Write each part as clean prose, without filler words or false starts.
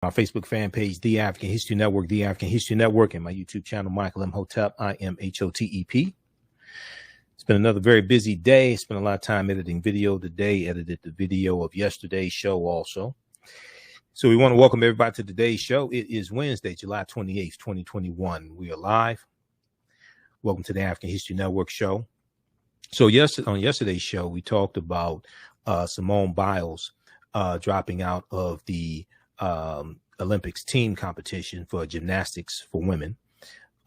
Our Facebook fan page, The African History Network, The African History Network, and my YouTube channel, Michael Imhotep, Imhotep. It's been another very busy day. Spent a lot of time editing video today, edited the video of yesterday's show also. So we want to welcome everybody to today's show. It is Wednesday, July 28th, 2021. We are live. Welcome to the African History Network show. So on yesterday's show, we talked about Simone Biles dropping out of the Olympics team competition for gymnastics for women.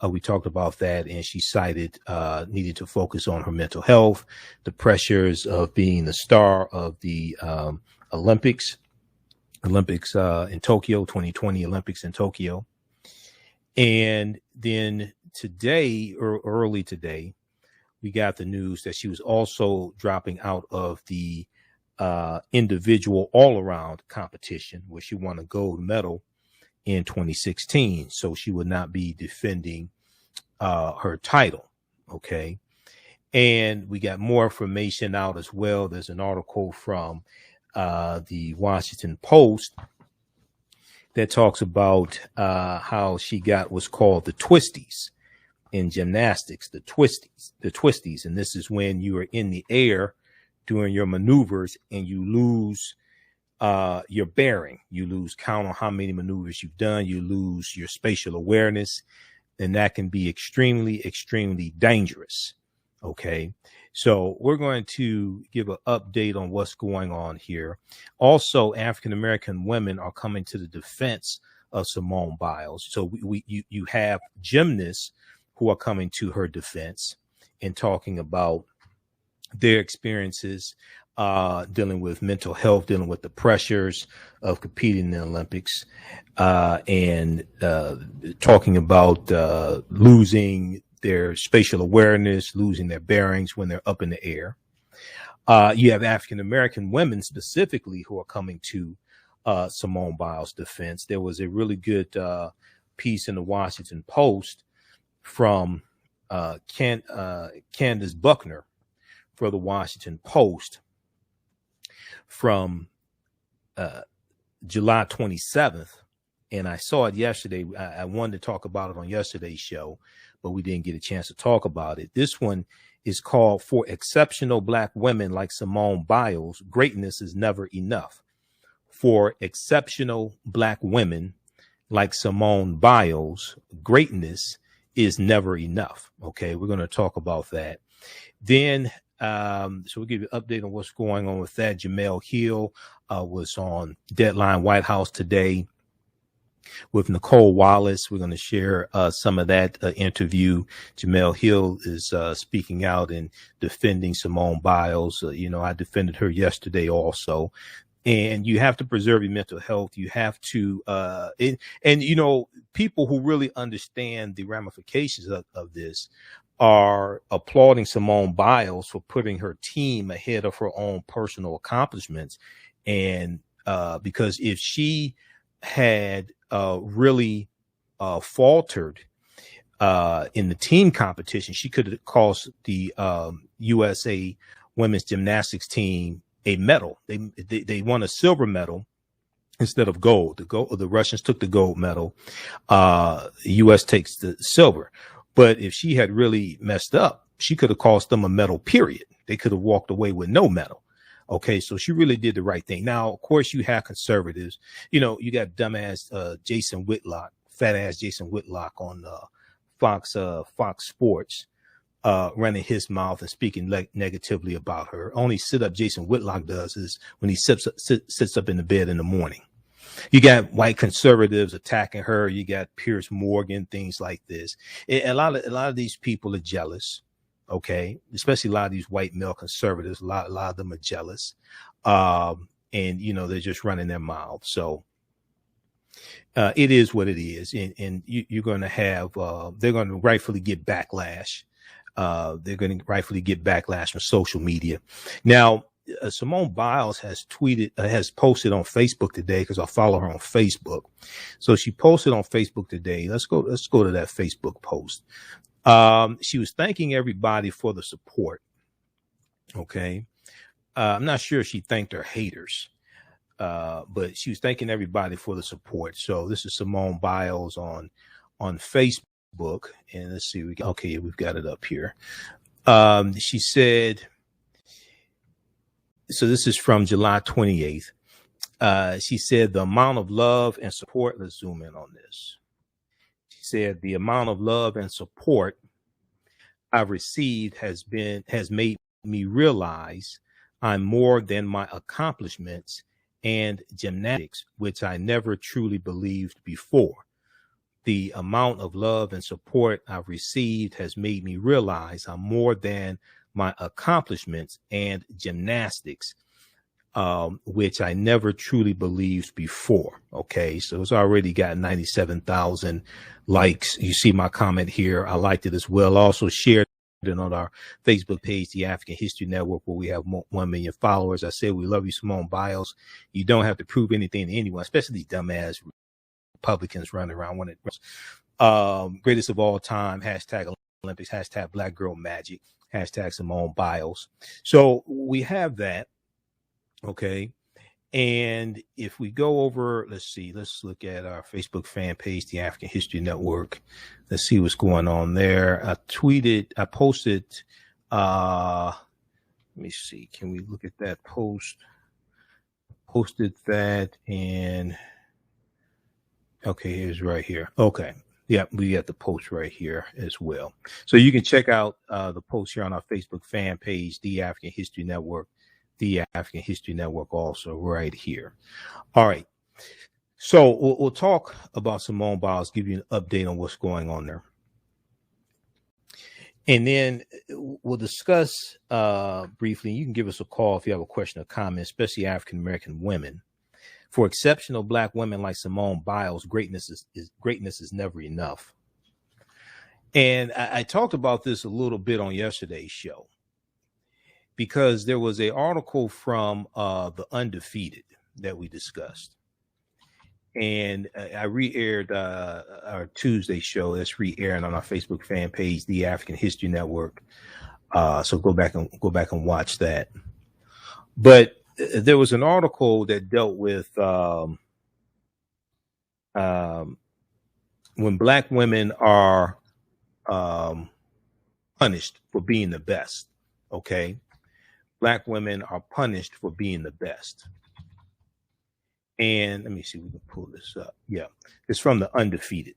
We talked about that, and she cited needed to focus on her mental health, the pressures of being the star of the Olympics in Tokyo, 2020 Olympics in Tokyo. And then today, or early today, we got the news that she was also dropping out of the individual all-around competition where she won a gold medal in 2016. So she would not be defending her title. Okay. And we got more information out as well. There's an article from the Washington Post that talks about how she got what's called the twisties in gymnastics, the twisties. And this is when you are in the air during your maneuvers and you lose your bearing. You lose count on how many maneuvers you've done. You lose your spatial awareness, and that can be extremely, extremely dangerous. Okay. So we're going to give an update on what's going on here. Also, African-American women are coming to the defense of Simone Biles. So you have gymnasts who are coming to her defense and talking about their experiences dealing with mental health, dealing with the pressures of competing in the Olympics, and talking about losing their spatial awareness, losing their bearings when they're up in the air. You have African-American women specifically who are coming to Simone Biles' defense. There was a really good piece in the Washington Post from Candace Buckner for the Washington Post from July 27th. And I saw it yesterday. I wanted to talk about it on yesterday's show, but we didn't get a chance to talk about it. This one is called "For Exceptional Black Women Like Simone Biles, Greatness is Never Enough." For exceptional Black women like Simone Biles, greatness is never enough. Okay, we're going to talk about that. Then so we'll give you an update on what's going on with that. Jemele Hill was on Deadline White House today with Nicole Wallace. We're going to share some of that interview. Jemele Hill is speaking out and defending Simone Biles. I defended her yesterday also. And you have to preserve your mental health. You have to, people who really understand the ramifications of this are applauding Simone Biles for putting her team ahead of her own personal accomplishments. And because if she had really faltered in the team competition, she could have cost the USA women's gymnastics team a medal. They won a silver medal instead of gold. The Russians took the gold medal. The U.S. takes the silver. But if she had really messed up, she could have cost them a medal, period. They could have walked away with no medal. Okay, so she really did the right thing. Now, of course, you have conservatives. You got dumbass Jason Whitlock, fat ass Jason Whitlock on Fox Sports, running his mouth and speaking negatively about her. Only sit up Jason Whitlock does is when he sits up in the bed in the morning. You got white conservatives attacking her. You got Piers Morgan, things like this. And a lot of these people are jealous. Okay, especially a lot of these white male conservatives. A lot of them are jealous, and they're just running their mouths. So it is what it is, and you're going to have. They're going to rightfully get backlash. They're going to rightfully get backlash from social media. Now, Simone Biles has posted on Facebook today, because I follow her on Facebook. So she posted on Facebook today. Let's go to that Facebook post. She was thanking everybody for the support. Okay. I'm not sure if she thanked her haters. But she was thanking everybody for the support. So this is Simone Biles on Facebook, and let's see, okay, we've got it up here. She said, so this is from July 28th. She said the amount of love and support, let's zoom in on this. She said the amount of love and support I've received has made me realize I'm more than my accomplishments and gymnastics, which I never truly believed before. The amount of love and support I've received has made me realize I'm more than my accomplishments and gymnastics, which I never truly believed before. Okay, so it's already got 97,000 likes. You see my comment here. I liked it as well. Also shared it on our Facebook page, the African History Network, where we have 1 million followers. I said, we love you, Simone Biles. You don't have to prove anything to anyone, especially these dumbass Republicans running around when it greatest of all time, hashtag Olympics, hashtag Black Girl Magic, hashtag Simone Biles. So we have that. Okay. And if we go over, let's look at our Facebook fan page, the African History Network. Let's see what's going on there. I posted, let me see. Can we look at that post? Posted that, and okay, here's right here. Okay. Yeah, we got the post right here as well. So you can check out the post here on our Facebook fan page, the African History Network, the African History Network, also right here. All right. So we'll talk about Simone Biles, give you an update on what's going on there. And then we'll discuss briefly. You can give us a call if you have a question or comment, especially African-American women. For exceptional Black women like Simone Biles, greatness is never enough. And I talked about this a little bit on yesterday's show, because there was an article from the Undefeated that we discussed. And I re-aired our Tuesday show. That's re-airing on our Facebook fan page, the African History Network. So go back and watch that. But there was an article that dealt with when Black women are punished for being the best. Okay. Black women are punished for being the best. And let me see if we can pull this up. Yeah, it's from the Undefeated.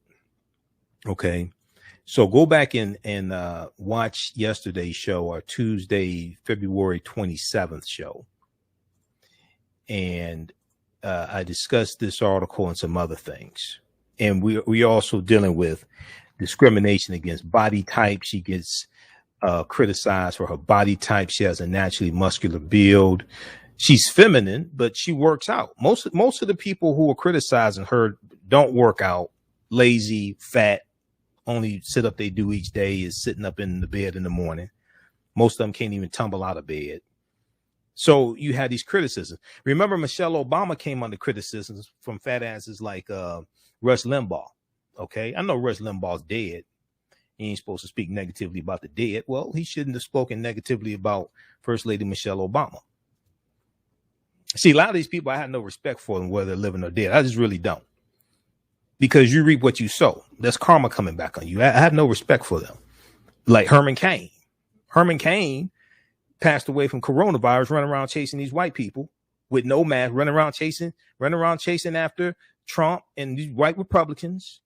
Okay. So go back and watch yesterday's show, our Tuesday, February 27th show. And I discussed this article and some other things. And we also dealing with discrimination against body type. She gets criticized for her body type. She has a naturally muscular build. She's feminine, but she works out. Most of the people who are criticizing her don't work out, lazy, fat, only sit up they do each day is sitting up in the bed in the morning. Most of them can't even tumble out of bed. So you had these criticisms. Remember, Michelle Obama came under criticisms from fat asses like Rush Limbaugh. Okay, I know Rush Limbaugh's dead. He ain't supposed to speak negatively about the dead. Well, he shouldn't have spoken negatively about First Lady Michelle Obama. See, a lot of these people, I have no respect for them, whether they're living or dead. I just really don't. Because you reap what you sow. That's karma coming back on you. I have no respect for them. Like Herman Cain. Herman Cain passed away from coronavirus, running around chasing these white people with no mask, running around chasing after Trump and these white Republicans.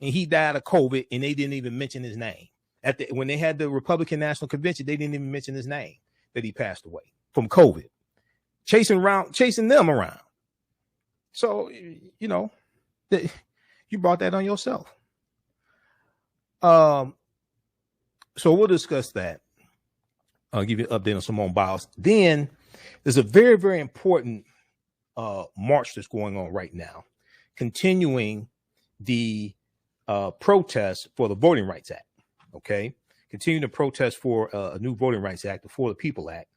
And he died of COVID, and they didn't even mention his name. When they had the Republican National Convention, they didn't even mention his name, that he passed away from COVID. Chasing them around. So, you know, you brought that on yourself. So we'll discuss that. I'll give you an update on Simone Biles. Then there's a very, very important march that's going on right now, continuing the protest for the Voting Rights Act. Okay, continuing to protest for a new Voting Rights Act, the For the People Act.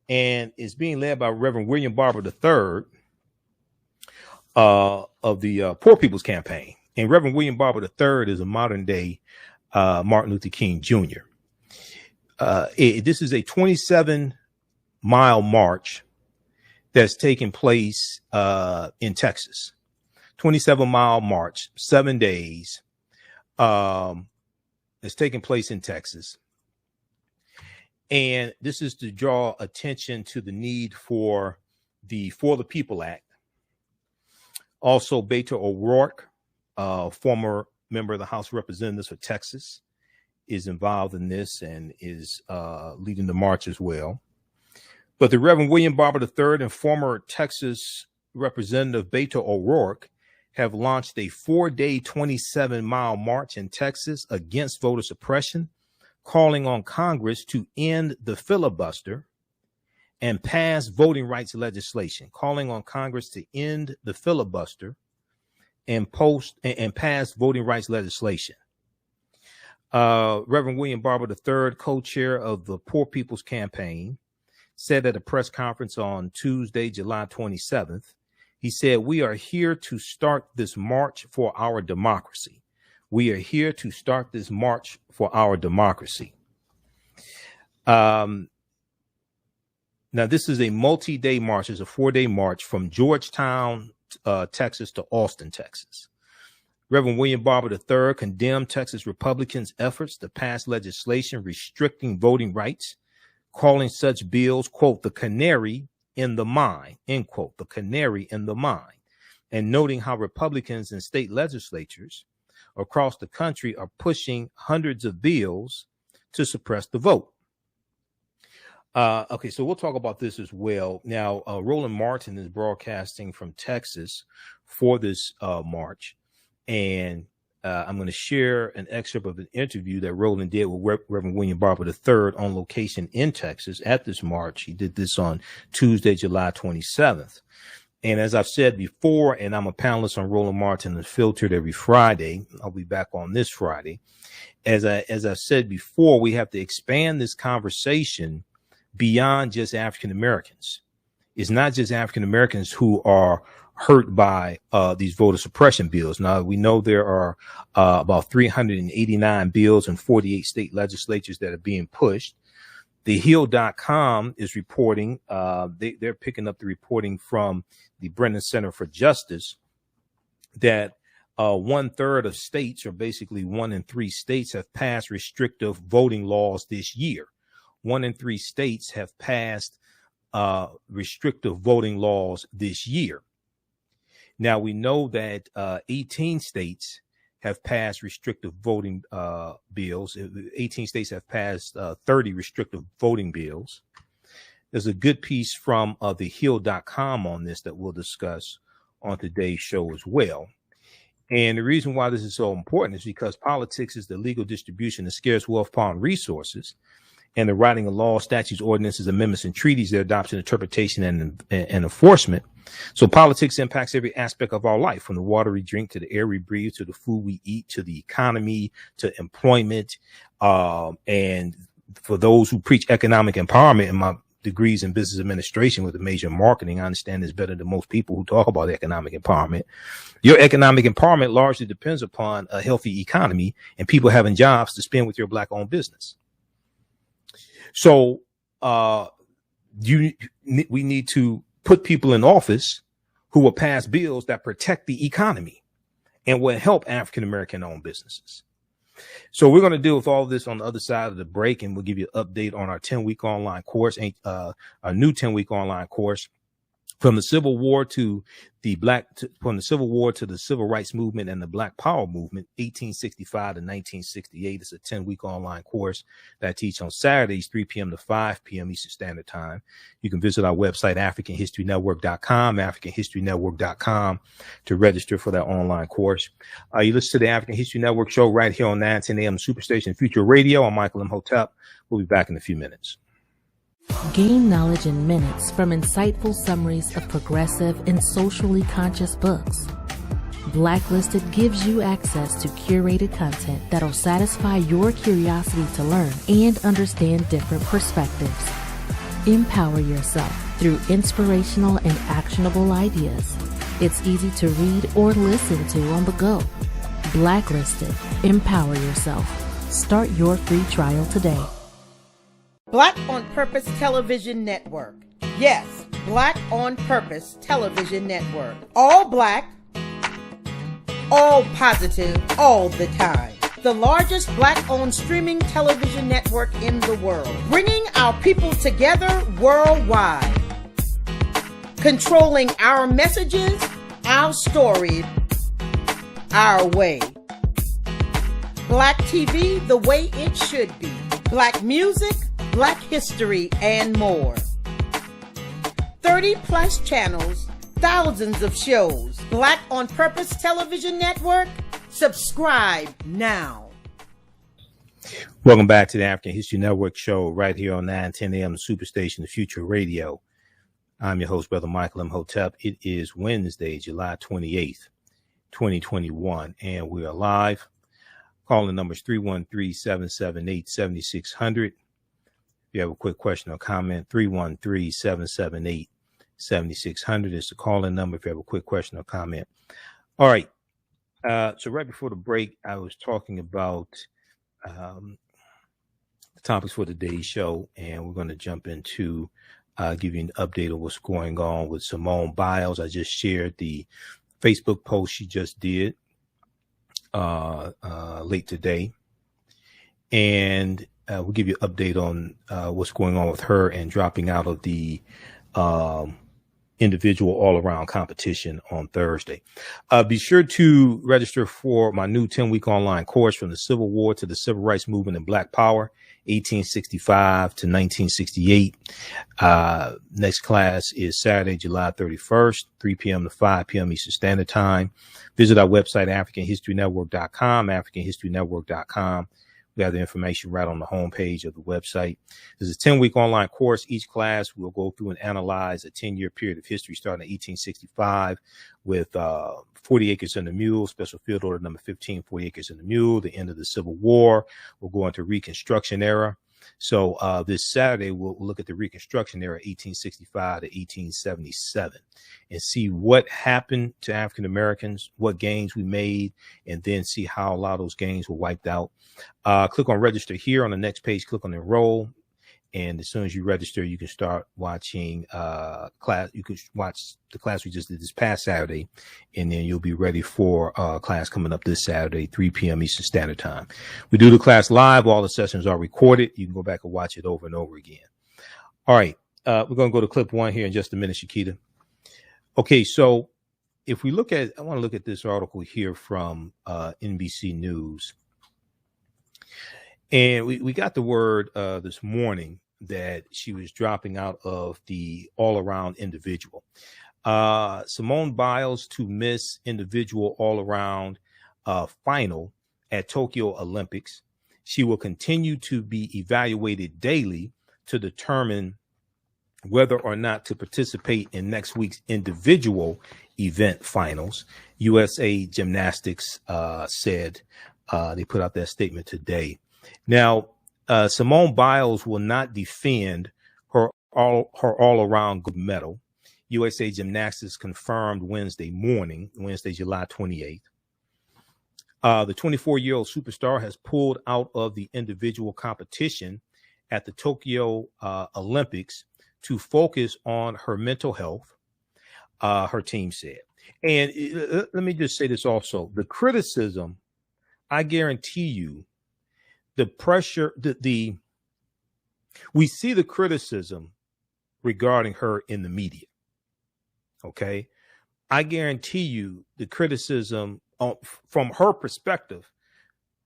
And it's being led by Reverend William Barber III of the Poor People's Campaign. And Reverend William Barber III is a modern day Martin Luther King Jr. This is a 27-mile march that's taking place in Texas. 27-mile march, 7 days. It's taking place in Texas. And this is to draw attention to the need for the People Act. Also, Beto O'Rourke, former member of the House of Representatives for Texas, is involved in this and is leading the march as well. But the Reverend William Barber III and former Texas Representative Beto O'Rourke have launched a 4-day, 27-mile march in Texas against voter suppression, calling on Congress to end the filibuster and pass voting rights legislation, calling on Congress to end the filibuster and pass voting rights legislation. Reverend William Barber III, co-chair of the Poor People's Campaign, said at a press conference on Tuesday, July 27th, he said, "We are here to start this march for our democracy. We are here to start this march for our democracy." Now, this is a multi-day march. It's a 4-day march from Georgetown, Texas to Austin, Texas. Reverend William Barber III condemned Texas Republicans' efforts to pass legislation restricting voting rights, calling such bills, quote, "the canary in the mine," end quote, the canary in the mine, and noting how Republicans in state legislatures across the country are pushing hundreds of bills to suppress the vote. Okay, so we'll talk about this as well. Now, Roland Martin is broadcasting from Texas for this march, and I'm going to share an excerpt of an interview that Roland did with Reverend William Barber III on location in Texas at this march. He did this on Tuesday, July 27th. And as I've said before, and I'm a panelist on Roland Martin Unfiltered every Friday. I'll be back on this Friday. As I've said before, we have to expand this conversation beyond just African Americans. It's not just African Americans who are hurt by these voter suppression bills. Now, we know there are about 389 bills in 48 state legislatures that are being pushed. TheHill.com is reporting, they're picking up the reporting from the Brennan Center for Justice that 1/3 of states, or basically 1 in 3 states, have passed restrictive voting laws this year. 1 in 3 states have passed restrictive voting laws this year. Now, we know that 18 states have passed restrictive voting bills. 18 states have passed 30 restrictive voting bills. There's a good piece from TheHill.com on this that we'll discuss on today's show as well. And the reason why this is so important is because politics is the legal distribution of scarce wealth, power, and resources, and the writing of laws, statutes, ordinances, amendments, and treaties, their adoption, interpretation, and enforcement. So politics impacts every aspect of our life, from the water we drink to the air we breathe, to the food we eat, to the economy, to employment. And for those who preach economic empowerment, in my degrees in business administration with a major in marketing, I understand this better than most people who talk about economic empowerment. Your economic empowerment largely depends upon a healthy economy and people having jobs to spend with your Black-owned business. So we need to put people in office who will pass bills that protect the economy and will help African-American owned businesses. So we're going to deal with all of this on the other side of the break, and we'll give you an update on our 10-week online course, a new 10-week online course. From the Civil War to the Civil Rights Movement and the Black Power Movement, 1865 to 1968. It's a 10-week online course that I teach on Saturdays, 3 p.m. to 5 p.m. Eastern Standard Time. You can visit our website, AfricanHistoryNetwork.com, to register for that online course. You listen to the African History Network show right here on 910 AM Superstation Future Radio. I'm Michael Imhotep. We'll be back in a few minutes. Gain knowledge in minutes from insightful summaries of progressive and socially conscious books. Blacklisted gives you access to curated content that'll satisfy your curiosity to learn and understand different perspectives. Empower yourself through inspirational and actionable ideas. It's easy to read or listen to on the go. Blacklisted. Empower yourself. Start your free trial today. Black on Purpose Television Network. Yes, Black on Purpose television network. All black, all positive, all the time. The largest black-owned streaming television network in the world. Bringing our people together worldwide. Controlling our messages, our story, our way. Black TV the way it should be. Black music, black history, and more. 30 plus channels, thousands of shows. Black on Purpose television network. Subscribe now. Welcome back to the African History Network show right here on 9:10 a.m. Superstation, the Future Radio. I'm your host, Brother Michael Imhotep. It is Wednesday, July 28th, 2021, and we are live. Calling numbers 313-778-7600. If you have a quick question or comment, 313-778-7600 is the calling number if you have a quick question or comment. All right. So right before the break, I was talking about the topics for today's show, and we're going to jump into give you an update of what's going on with Simone Biles. I just shared the Facebook post she just did late today, and we'll give you an update on what's going on with her and dropping out of the individual all-around competition on Thursday. Be sure to register for my new 10-week online course, From the Civil War to the Civil Rights Movement and Black Power, 1865 to 1968. Next class is Saturday, July 31st, 3 p.m. to 5 p.m. Eastern Standard Time. Visit our website, AfricanHistoryNetwork.com, AfricanHistoryNetwork.com. We have the information right on the homepage of the website. This is a 10-week online course. Each class will go through and analyze a 10-year period of history starting in 1865 with 40 Acres and a Mule, Special Field Order number 15, 40 Acres and a Mule, the end of the Civil War. We'll go into Reconstruction era. So this Saturday, we'll look at the Reconstruction era, 1865 to 1877, and see what happened to African Americans, what gains we made, and then see how a lot of those gains were wiped out. Click on register here on the next page, click on enroll. And as soon as you register, you can start watching class. You can watch the class we just did this past Saturday, and then you'll be ready for class coming up this Saturday, 3 p.m. Eastern Standard Time. We do the class live. All the sessions are recorded. You can go back and watch it over and over again. All right. We're going to go to clip one here in just a minute, Shakita. Okay. So if we look at, I want to look at this article here from NBC News. And we got the word this morning that she was dropping out of the all-around individual. Simone Biles to miss individual all-around final at Tokyo Olympics. She will continue to be evaluated daily to determine whether or not to participate in next week's individual event finals. USA Gymnastics said they put out that statement today. Now, Simone Biles will not defend her all-around gold medal. USA Gymnastics confirmed Wednesday, July 28th. The 24-year-old superstar has pulled out of the individual competition at the Tokyo Olympics to focus on her mental health, her team said. And let me just say this also. The criticism, I guarantee you, the pressure, we see the criticism regarding her in the media. Okay. I guarantee you the criticism from her perspective,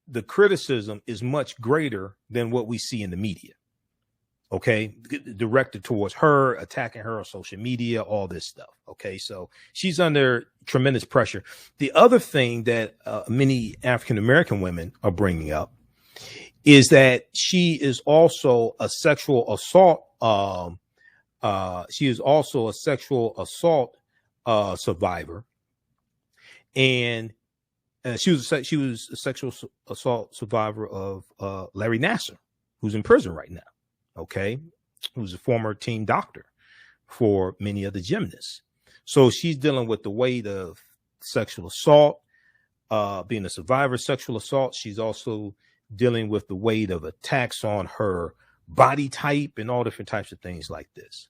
the criticism is much greater than what we see in the media. Okay. Directed towards her, attacking her on social media, all this stuff. Okay. So she's under tremendous pressure. The other thing that many African-American women are bringing up is that she is also a sexual assault. She is also a sexual assault survivor, and she was a sexual assault survivor of Larry Nassar, who's in prison right now. Okay, who's a former team doctor for many of the gymnasts. So she's dealing with the weight of sexual assault, being a survivor of sexual assault. She's also dealing with the weight of attacks on her body type and all different types of things like this.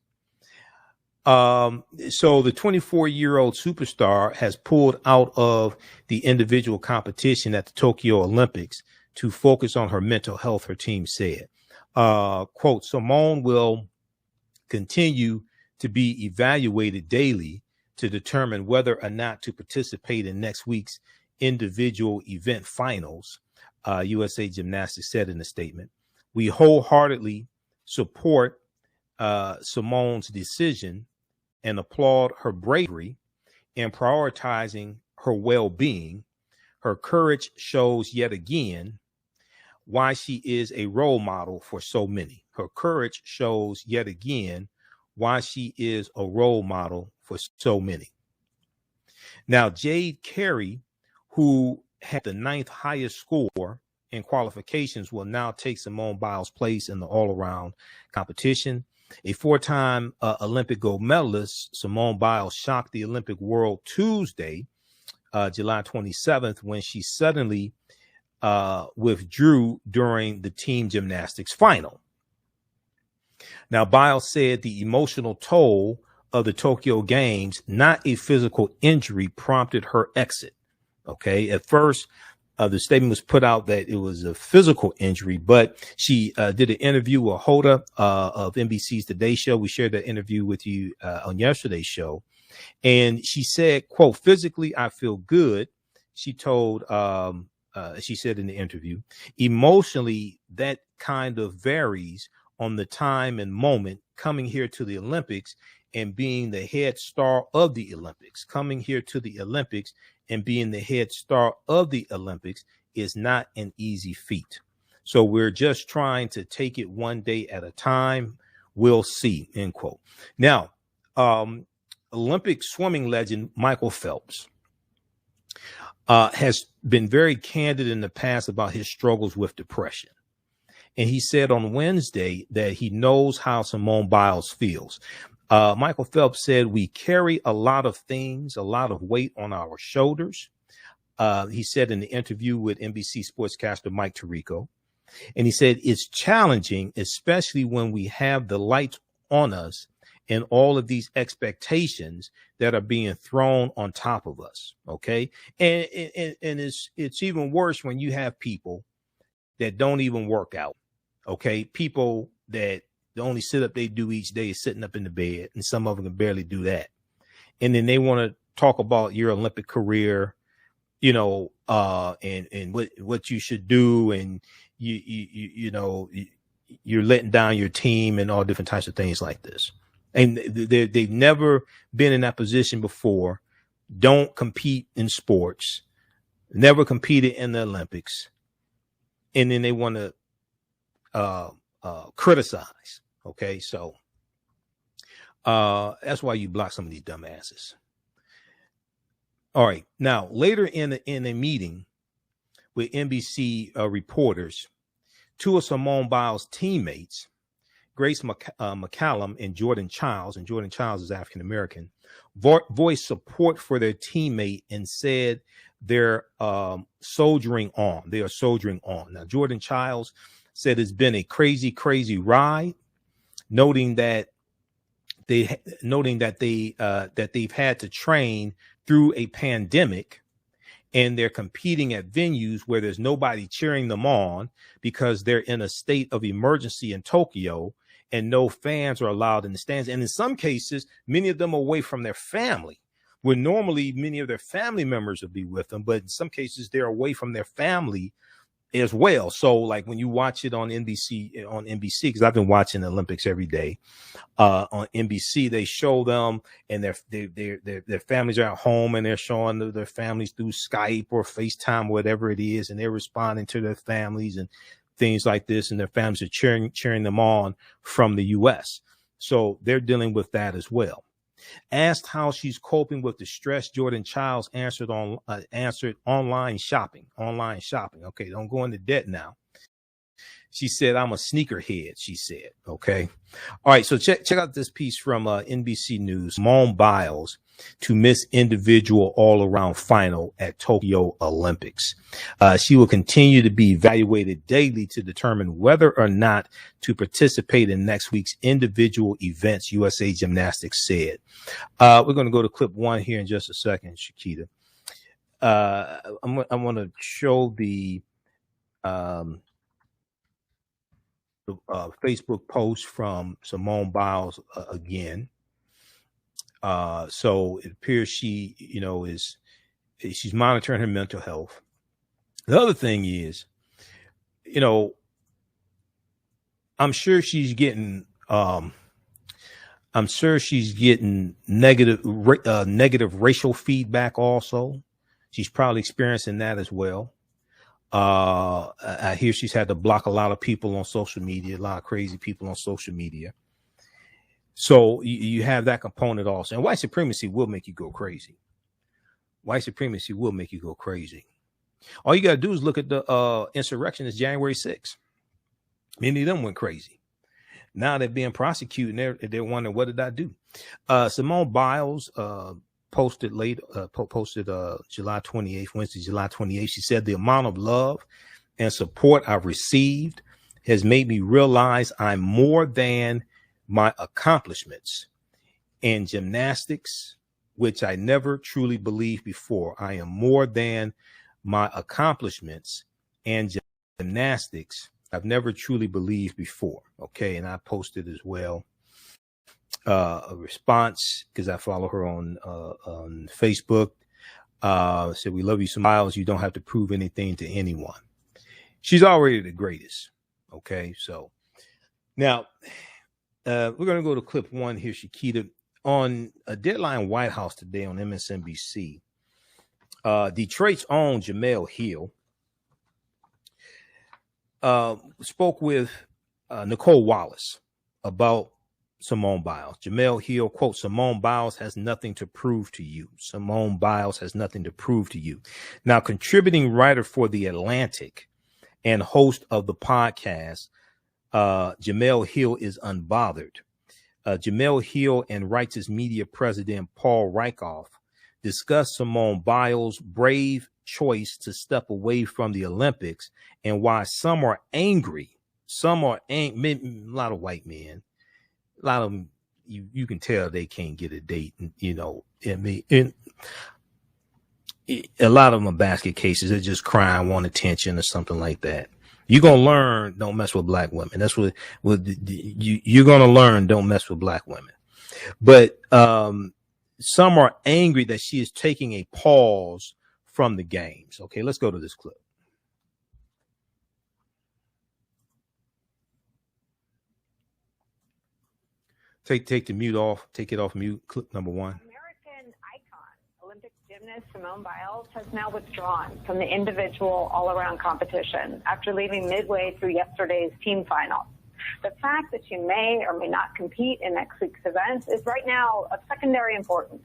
So the 24-year-old superstar has pulled out of the individual competition at the Tokyo Olympics to focus on her mental health, her team said. Quote, Simone will continue to be evaluated daily to determine whether or not to participate in next week's individual event finals, USA Gymnastics said in a statement. We wholeheartedly support Simone's decision and applaud her bravery in prioritizing her well-being. Her courage shows yet again why she is a role model for so many. Her courage shows yet again why she is a role model for so many. Now, Jade Carey, who had the 9th highest score in qualifications, will now take Simone Biles' place in the all-around competition. A 4-time Olympic gold medalist, Simone Biles shocked the Olympic world Tuesday, July 27th, when she suddenly withdrew during the team gymnastics final. Now, Biles said the emotional toll of the Tokyo Games, not a physical injury, prompted her exit. Okay, at first, the statement was put out that it was a physical injury, but she did an interview with Hoda of NBC's Today Show. We shared that interview with you on yesterday's show. And she said, quote, physically, I feel good. She told, she said in the interview, emotionally, that kind of varies on the time and moment. Coming here to the Olympics and being the head star of the Olympics, coming here to the Olympics and being the head star of the Olympics is not an easy feat. So we're just trying to take it one day at a time. We'll see, end quote. Now, Olympic swimming legend Michael Phelps has been very candid in the past about his struggles with depression. And he said on Wednesday that he knows how Simone Biles feels. Michael Phelps said, we carry a lot of things, a lot of weight on our shoulders. He said in the interview with NBC sportscaster Mike Tirico. And he said, it's challenging, especially when we have the lights on us and all of these expectations that are being thrown on top of us. OK, and it's even worse when you have people that don't even work out. OK, people that the only sit up they do each day is sitting up in the bed, and some of them can barely do that. And then they want to talk about your Olympic career, you know, and what you should do, and you know, you're letting down your team and all different types of things like this. And they've never been in that position before. Don't compete in sports, never competed in the Olympics, and then they want to criticize. Okay, so that's why you block some of these dumbasses. All right, now later in a meeting with NBC reporters, two of Simone Biles' teammates, Grace McCallum and Jordan Childs is African American, voiced support for their teammate and said they're soldiering on. They are soldiering on. Now, Jordan Childs said it's been a crazy, crazy ride, noting that they've had to train through a pandemic, and they're competing at venues where there's nobody cheering them on because they're in a state of emergency in Tokyo and no fans are allowed in the stands. And in some cases, many of them are away from their family, where normally many of their family members would be with them, but in some cases they're away from their family as well. So like when you watch it on NBC, because I've been watching the Olympics every day, on NBC, they show them and their families are at home and they're showing their families through Skype or FaceTime, whatever it is, and they're responding to their families and things like this, and their families are cheering them on from the US. So they're dealing with that as well. Asked how she's coping with the stress, Jordan Childs answered online shopping. Okay, don't go into debt now. She said, I'm a sneakerhead, she said. Okay. All right. So check out this piece from NBC News. Simone Biles to miss individual all-around final at Tokyo Olympics. She will continue to be evaluated daily to determine whether or not to participate in next week's individual events, USA Gymnastics said. We're going to go to clip 1 here in just a second, Shakita. I want to show the Facebook post from Simone Biles again. So it appears she, she's monitoring her mental health. The other thing is, I'm sure she's getting negative racial feedback also. She's probably experiencing that as well. I hear she's had to block a lot of people on social media, a lot of crazy people on social media. So you have that component also. And white supremacy will make you go crazy. White supremacy will make you go crazy. All you got to do is look at the insurrectionists January 6th. Many of them went crazy. Now they're being prosecuted and they're wondering, what did I do? Simone Biles posted July 28th, Wednesday, July 28th. She said, the amount of love and support I've received has made me realize I'm more than my accomplishments in gymnastics, which I never truly believed before. I am more than my accomplishments and gymnastics I've never truly believed before. Okay. And I posted as well a response because I follow her on Facebook. Said, we love you, Simone Biles. You don't have to prove anything to anyone. She's already the greatest. Okay. So now we're going to go to clip 1 here, Shakita. On a Deadline White House today on MSNBC, Detroit's own Jemele Hill spoke with Nicole Wallace about Simone Biles. Jemele Hill, quote, Simone Biles has nothing to prove to you. Simone Biles has nothing to prove to you. Now, contributing writer for The Atlantic and host of the podcast, Jemele Hill is unbothered. Jemele Hill and Righteous Media president Paul Rieckhoff discussed Simone Biles' brave choice to step away from the Olympics and why some are angry. Some are a lot of white men. A lot of them, you can tell they can't get a date. And, a lot of them are basket cases. They're just crying, want attention or something like that. You're going to learn, don't mess with black women. That's what you're going to learn, don't mess with black women. But some are angry that she is taking a pause from the games. Okay, let's go to this clip. Take the mute off. Take it off mute. Clip number 1. American icon, Olympic gymnast Simone Biles has now withdrawn from the individual all-around competition after leaving midway through yesterday's team final. The fact that she may or may not compete in next week's events is right now of secondary importance.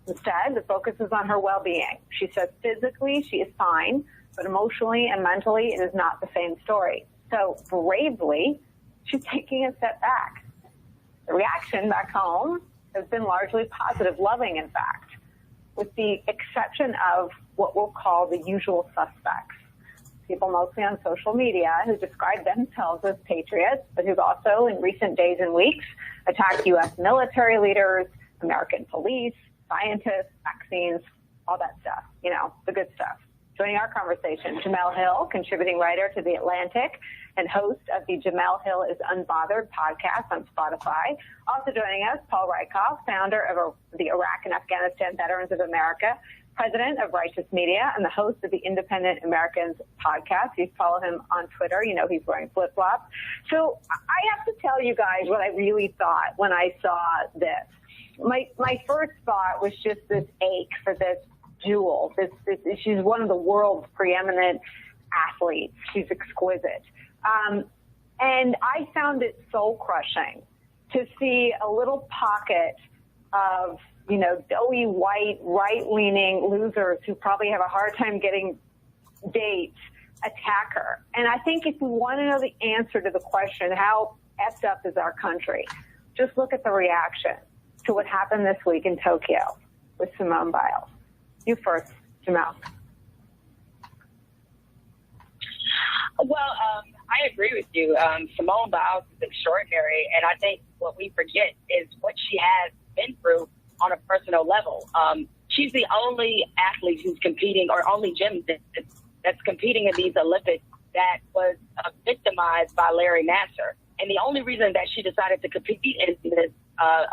Instead, the focus is on her well-being. She says physically she is fine, but emotionally and mentally it is not the same story. So bravely, she's taking a step back. The reaction back home has been largely positive, loving, in fact, with the exception of what we'll call the usual suspects. People mostly on social media who describe themselves as patriots, but who've also in recent days and weeks attacked U.S. military leaders, American police, scientists, vaccines, all that stuff, the good stuff. Joining our conversation, Jemele Hill, contributing writer to The Atlantic and host of the Jemele Hill is Unbothered podcast on Spotify. Also joining us, Paul Rieckhoff, founder of the Iraq and Afghanistan Veterans of America, president of Righteous Media, and the host of the Independent Americans podcast. You follow him on Twitter. He's wearing flip-flops. So I have to tell you guys what I really thought when I saw this. My first thought was just this ache for this jewel. She's one of the world's preeminent athletes. She's exquisite. And I found it soul crushing to see a little pocket of, doughy white, right-leaning losers who probably have a hard time getting dates attack her. And I think if we want to know the answer to the question, how effed up is our country, just look at the reaction to what happened this week in Tokyo with Simone Biles. You first, Jamal. Well, I agree with you. Simone Biles is extraordinary, and I think what we forget is what she has been through on a personal level. She's the only athlete who's competing, or only gymnast that's competing in these Olympics that was victimized by Larry Nassar. And the only reason that she decided to compete in this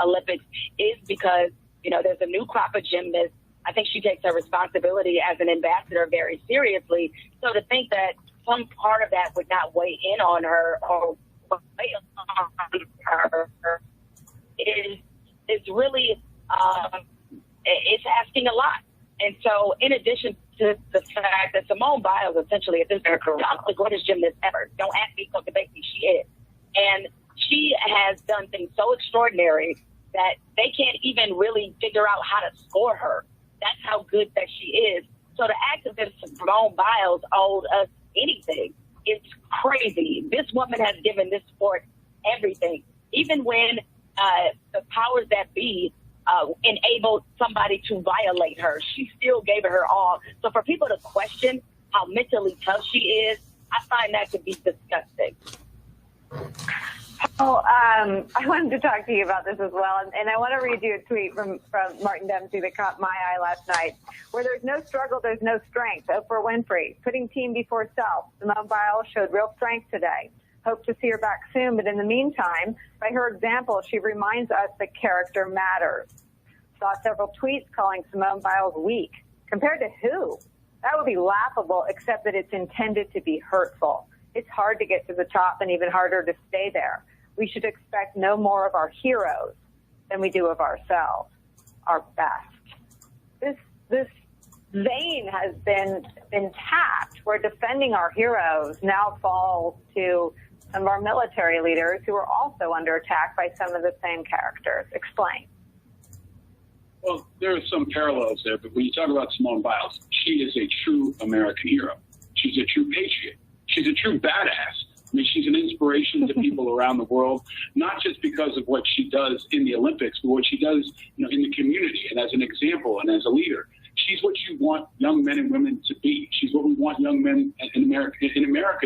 Olympics is because, you know, there's a new crop of gymnasts. I think she takes her responsibility as an ambassador very seriously. So to think that some part of that would not weigh in on her or weigh on her is really, it's asking a lot. And so in addition to the fact that Simone Biles essentially at this point the greatest gymnast ever, don't ask me, don't debate me, she is. And she has done things so extraordinary that they can't even really figure out how to score her. That's how good that she is. So to act as if Simone Biles owed us anything, it's crazy. This woman has given this sport everything. Even when the powers that be enabled somebody to violate her, she still gave it her all. So for people to question how mentally tough she is, I find that to be disgusting. Oh, I wanted to talk to you about this as well, and I want to read you a tweet from Martin Dempsey that caught my eye last night. Where there's no struggle, there's no strength. Oprah Winfrey, putting team before self. Simone Biles showed real strength today. Hope to see her back soon, but in the meantime, by her example, she reminds us that character matters. Saw several tweets calling Simone Biles weak. Compared to who? That would be laughable, except that it's intended to be hurtful. It's hard to get to the top and even harder to stay there. We should expect no more of our heroes than we do of ourselves, our best. This vein has been tapped where defending our heroes now falls to some of our military leaders who are also under attack by some of the same characters. Explain. Well, there are some parallels there, but when you talk about Simone Biles, she is a true American hero. She's a true patriot. She's a true badass. I mean, she's an inspiration to people around the world, not just because of what she does in the Olympics, but what she does, you know, in the community and as an example and as a leader. She's what you want young men and women to be. She's what we want young men in America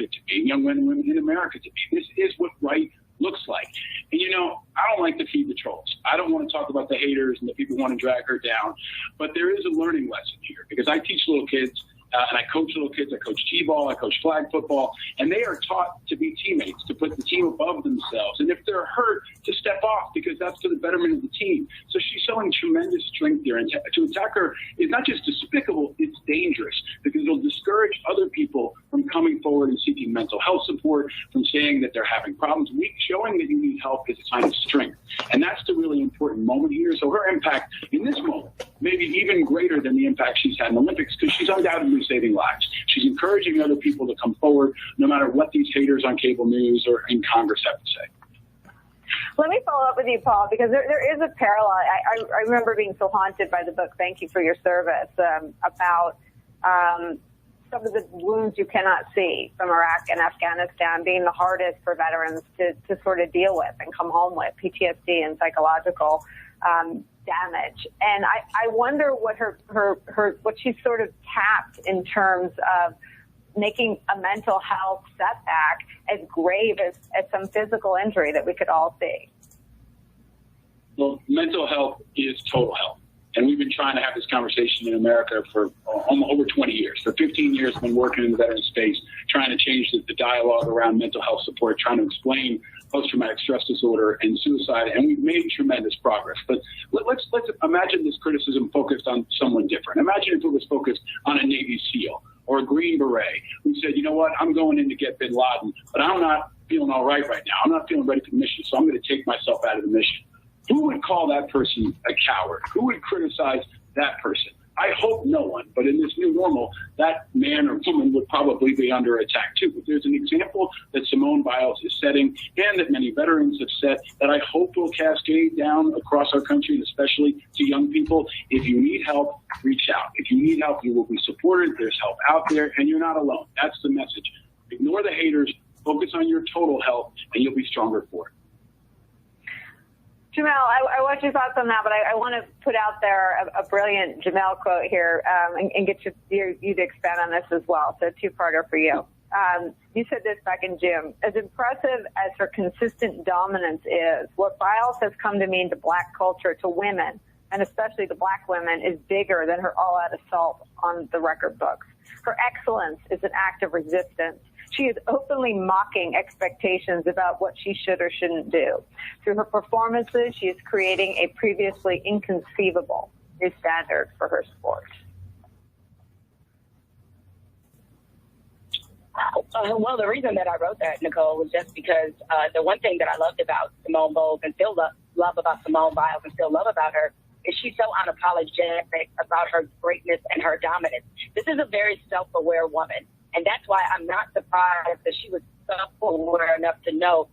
to be, young men and women in America to be. This is what right looks like. And, you know, I don't like to feed the trolls. I don't want to talk about the haters and the people who want to drag her down. But there is a learning lesson here because I teach little kids. And I coach little kids. I coach t-ball. I coach flag football. And they are taught to be teammates, to put the team above themselves. And if they're hurt, to step off because that's for the betterment of the team. So she's showing tremendous strength there. And to attack her is not just despicable, it's dangerous because it'll discourage other people from coming forward and seeking mental health support, from saying that they're having problems. Showing that you need help is a sign of strength. And that's the really important moment here. So her impact in this moment may be even greater than the impact she's had in the Olympics because she's undoubtedly saving lives. She's encouraging other people to come forward no matter what these haters on cable news or in Congress have to say. Let me follow up with you, Paul, because there is a parallel. I remember being so haunted by the book, Thank You for Your Service, about some of the wounds you cannot see from Iraq and Afghanistan being the hardest for veterans to sort of deal with and come home with, PTSD and psychological damage. And I wonder what what she's sort of tapped in terms of making a mental health setback as grave as some physical injury that we could all see. Well, mental health is total health. And we've been trying to have this conversation in America for over 20 years. For 15 years, I've been working in the veteran space, trying to change the dialogue around mental health support, trying to explain post-traumatic stress disorder and suicide, and we've made tremendous progress. But let's imagine this criticism focused on someone different. Imagine if it was focused on a Navy SEAL or a Green Beret who said, you know what, I'm going in to get bin Laden, but I'm not feeling all right now. I'm not feeling ready for the mission, so I'm going to take myself out of the mission. Who would call that person a coward? Who would criticize that person? I hope no one, but in this new normal, that may man or woman would probably be under attack too. But there's an example that Simone Biles is setting and that many veterans have set that I hope will cascade down across our country, and especially to young people. If you need help, reach out. If you need help, you will be supported. There's help out there, and you're not alone. That's the message. Ignore the haters. Focus on your total health, and you'll be stronger for it. Jamel, I want your thoughts on that, but I want to put out there a brilliant Jamel quote here and get you to expand on this as well. So two-parter for you. You said this back in June. As impressive as her consistent dominance is, what Biles has come to mean to Black culture, to women, and especially to Black women, is bigger than her all-out assault on the record books. Her excellence is an act of resistance. She is openly mocking expectations about what she should or shouldn't do. Through her performances, she is creating a previously inconceivable new standard for her sport. Well, the reason that I wrote that, Nicole, was just because the one thing that I loved about Simone Biles and still love about Simone Biles and still love about her is she's so unapologetic about her greatness and her dominance. This is a very self-aware woman. And that's why I'm not surprised that she was self-aware enough to know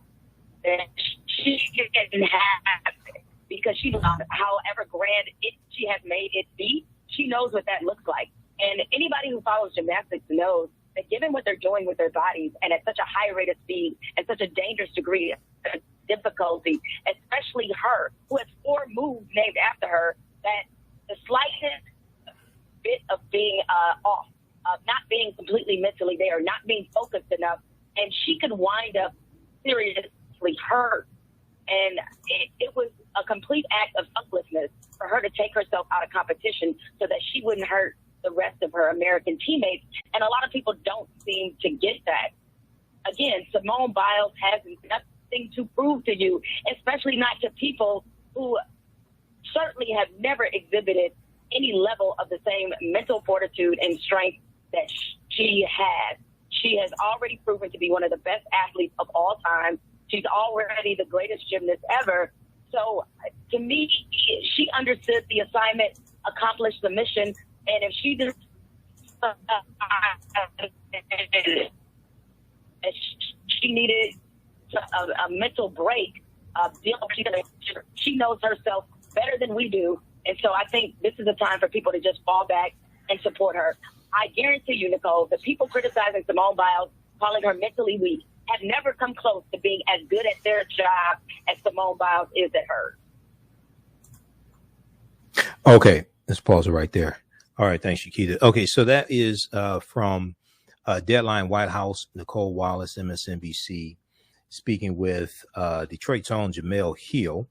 that she didn't have it, because she knows however grand she has made it be, she knows what that looks like. And anybody who follows gymnastics knows that given what they're doing with their bodies and at such a high rate of speed and such a dangerous degree of difficulty, especially her, who has 4 moves named after her, that the slightest bit of being off, of not being completely mentally there, not being focused enough, and she could wind up seriously hurt. And it was a complete act of selflessness for her to take herself out of competition so that she wouldn't hurt the rest of her American teammates. And a lot of people don't seem to get that. Again, Simone Biles has nothing to prove to you, especially not to people who certainly have never exhibited any level of the same mental fortitude and strength that she has. She has already proven to be one of the best athletes of all time. She's already the greatest gymnast ever. So to me, she understood the assignment, accomplished the mission, and if she just she needed a mental break, she knows herself better than we do. And so I think this is a time for people to just fall back and support her. I guarantee you, Nicole, the people criticizing Simone Biles, calling her mentally weak, have never come close to being as good at their job as Simone Biles is at hers. Okay, let's pause it right there. All right, thanks, Shakita. Okay, so that is from Deadline White House, Nicole Wallace, MSNBC, speaking with Detroit's own Jemele Hill,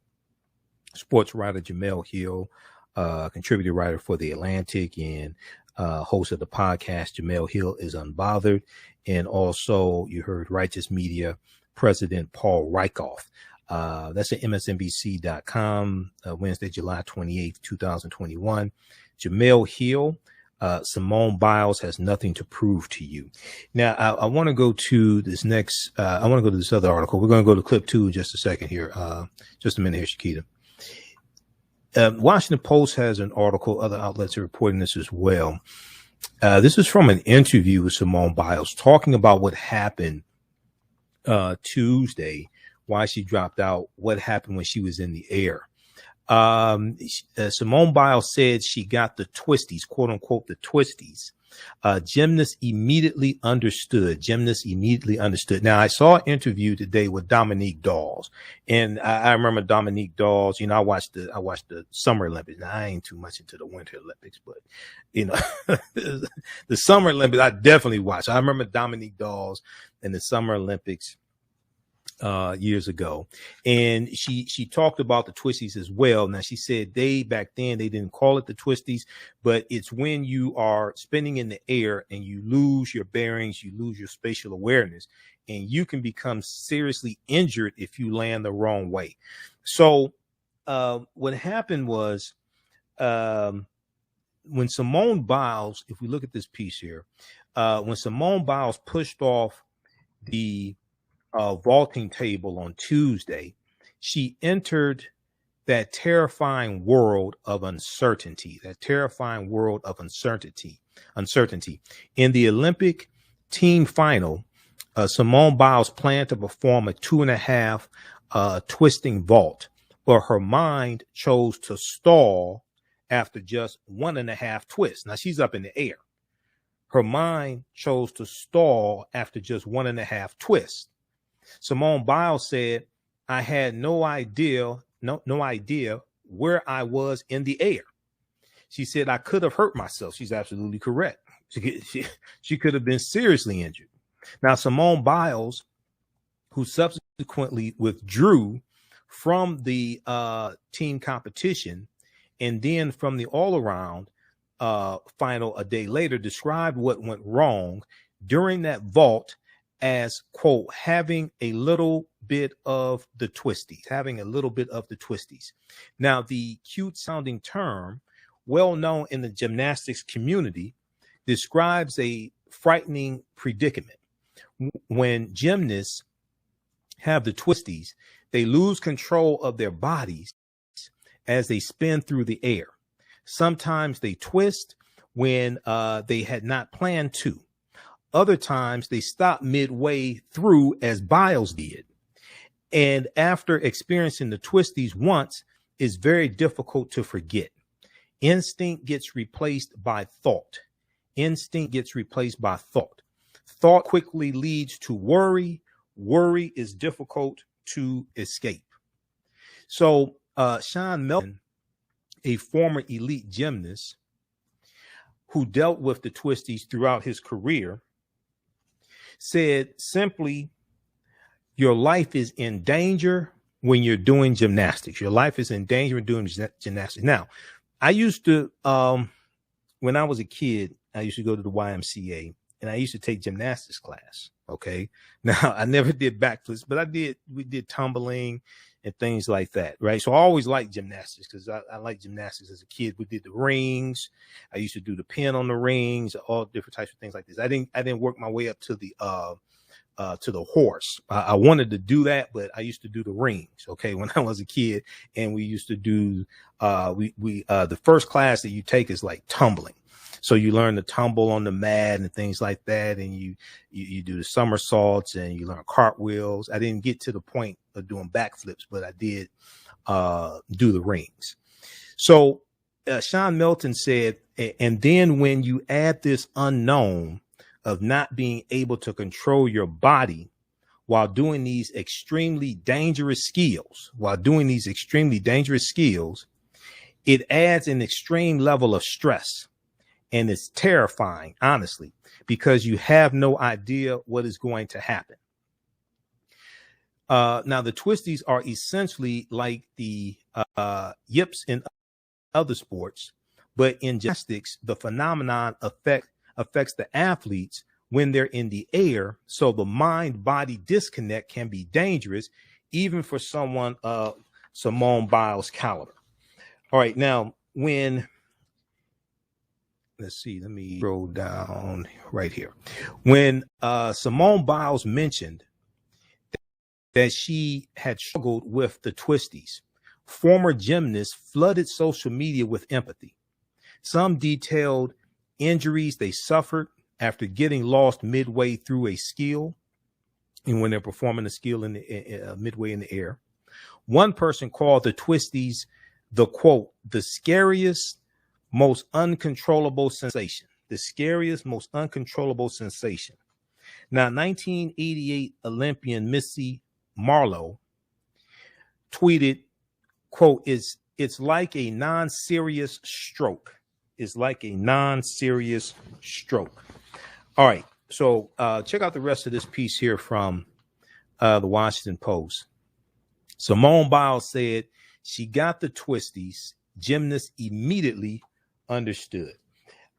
sports writer Jemele Hill, contributor writer for The Atlantic and host of the podcast Jemele Hill is Unbothered. And also you heard Righteous Media President Paul Rykoff. That's at msnbc.com, Wednesday, July 28th, 2021. Jemele Hill, Simone Biles has nothing to prove to you. Now, I want to go to this next, I want to go to this other article. We're going to go to clip 2 in just a second here. Just a minute here, Shakita. Washington Post has an article. Other outlets are reporting this as well. This is from an interview with Simone Biles talking about what happened Tuesday, why she dropped out, what happened when she was in the air. Simone Biles said she got the twisties, quote unquote, the twisties. Gymnasts immediately understood. Now, I saw an interview today with Dominique Dawes, and I remember Dominique Dawes. You know, I watched the Summer Olympics. Now, I ain't too much into the Winter Olympics, but you know, the Summer Olympics I definitely watched. I remember Dominique Dawes in the Summer Olympics years ago, and she talked about the twisties as well. Now, she said back then they didn't call it the twisties, but it's when you are spinning in the air and you lose your bearings, you lose your spatial awareness, and you can become seriously injured if you land the wrong way. So what happened was when Simone Biles, if we look at this piece here, when Simone Biles pushed off the vaulting table on Tuesday, she entered that terrifying world of uncertainty, uncertainty. In the Olympic team final, Simone Biles planned to perform a 2.5 twisting vault, but her mind chose to stall after just 1.5 twists. Now she's up in the air. Her mind chose to stall after just 1.5 twists. Simone Biles said, I had no idea where I was in the air. She said, I could have hurt myself. She's absolutely correct. She could have been seriously injured. Now, Simone Biles, who subsequently withdrew from the team competition and then from the all-around final a day later, described what went wrong during that vault as, quote, having a little bit of the twisties. Now, the cute sounding term, well known in the gymnastics community, describes a frightening predicament. When gymnasts have the twisties, they lose control of their bodies as they spin through the air. Sometimes they twist when they had not planned to. Other times they stop midway through, as Biles did. And after experiencing the twisties once, it's very difficult to forget. Instinct gets replaced by thought. Thought quickly leads to worry. Worry is difficult to escape. So Shawn Melton, a former elite gymnast who dealt with the twisties throughout his career, said simply, your life is in danger when you're doing gymnastics. Your life is in danger when doing gymnastics. Now, I used to, when I was a kid, I used to go to the YMCA and I used to take gymnastics class. Okay. Now, I never did backflips, but we did tumbling and things like that. Right. So I always liked gymnastics because I liked gymnastics as a kid. We did the rings. I used to do the pin on the rings, all different types of things like this. I didn't work my way up to the horse. I wanted to do that, but I used to do the rings. Okay. When I was a kid, and we used to do, the first class that you take is like tumbling. So you learn to tumble on the mat and things like that. And you do the somersaults and you learn cartwheels. I didn't get to the point of doing backflips, but I did, do the rings. So, Shawn Melton said, and then when you add this unknown of not being able to control your body while doing these extremely dangerous skills, it adds an extreme level of stress. And it's terrifying, honestly, because you have no idea what is going to happen. Now, the twisties are essentially like the yips in other sports, but in gymnastics, the phenomenon affects the athletes when they're in the air. So the mind-body disconnect can be dangerous, even for someone of Simone Biles' caliber. All right, now, let's see, let me scroll down right here. When Simone Biles mentioned that she had struggled with the twisties, former gymnasts flooded social media with empathy. Some detailed injuries they suffered after getting lost midway through a skill, and when they're performing a skill in the midway in the air. One person called the twisties the, quote, the scariest, most uncontrollable sensation. Now, 1988 Olympian Missy Marlowe tweeted, quote, it's like a non-serious stroke. All right. So check out the rest of this piece here from the Washington Post. Simone Biles said she got the twisties. Gymnasts immediately understood.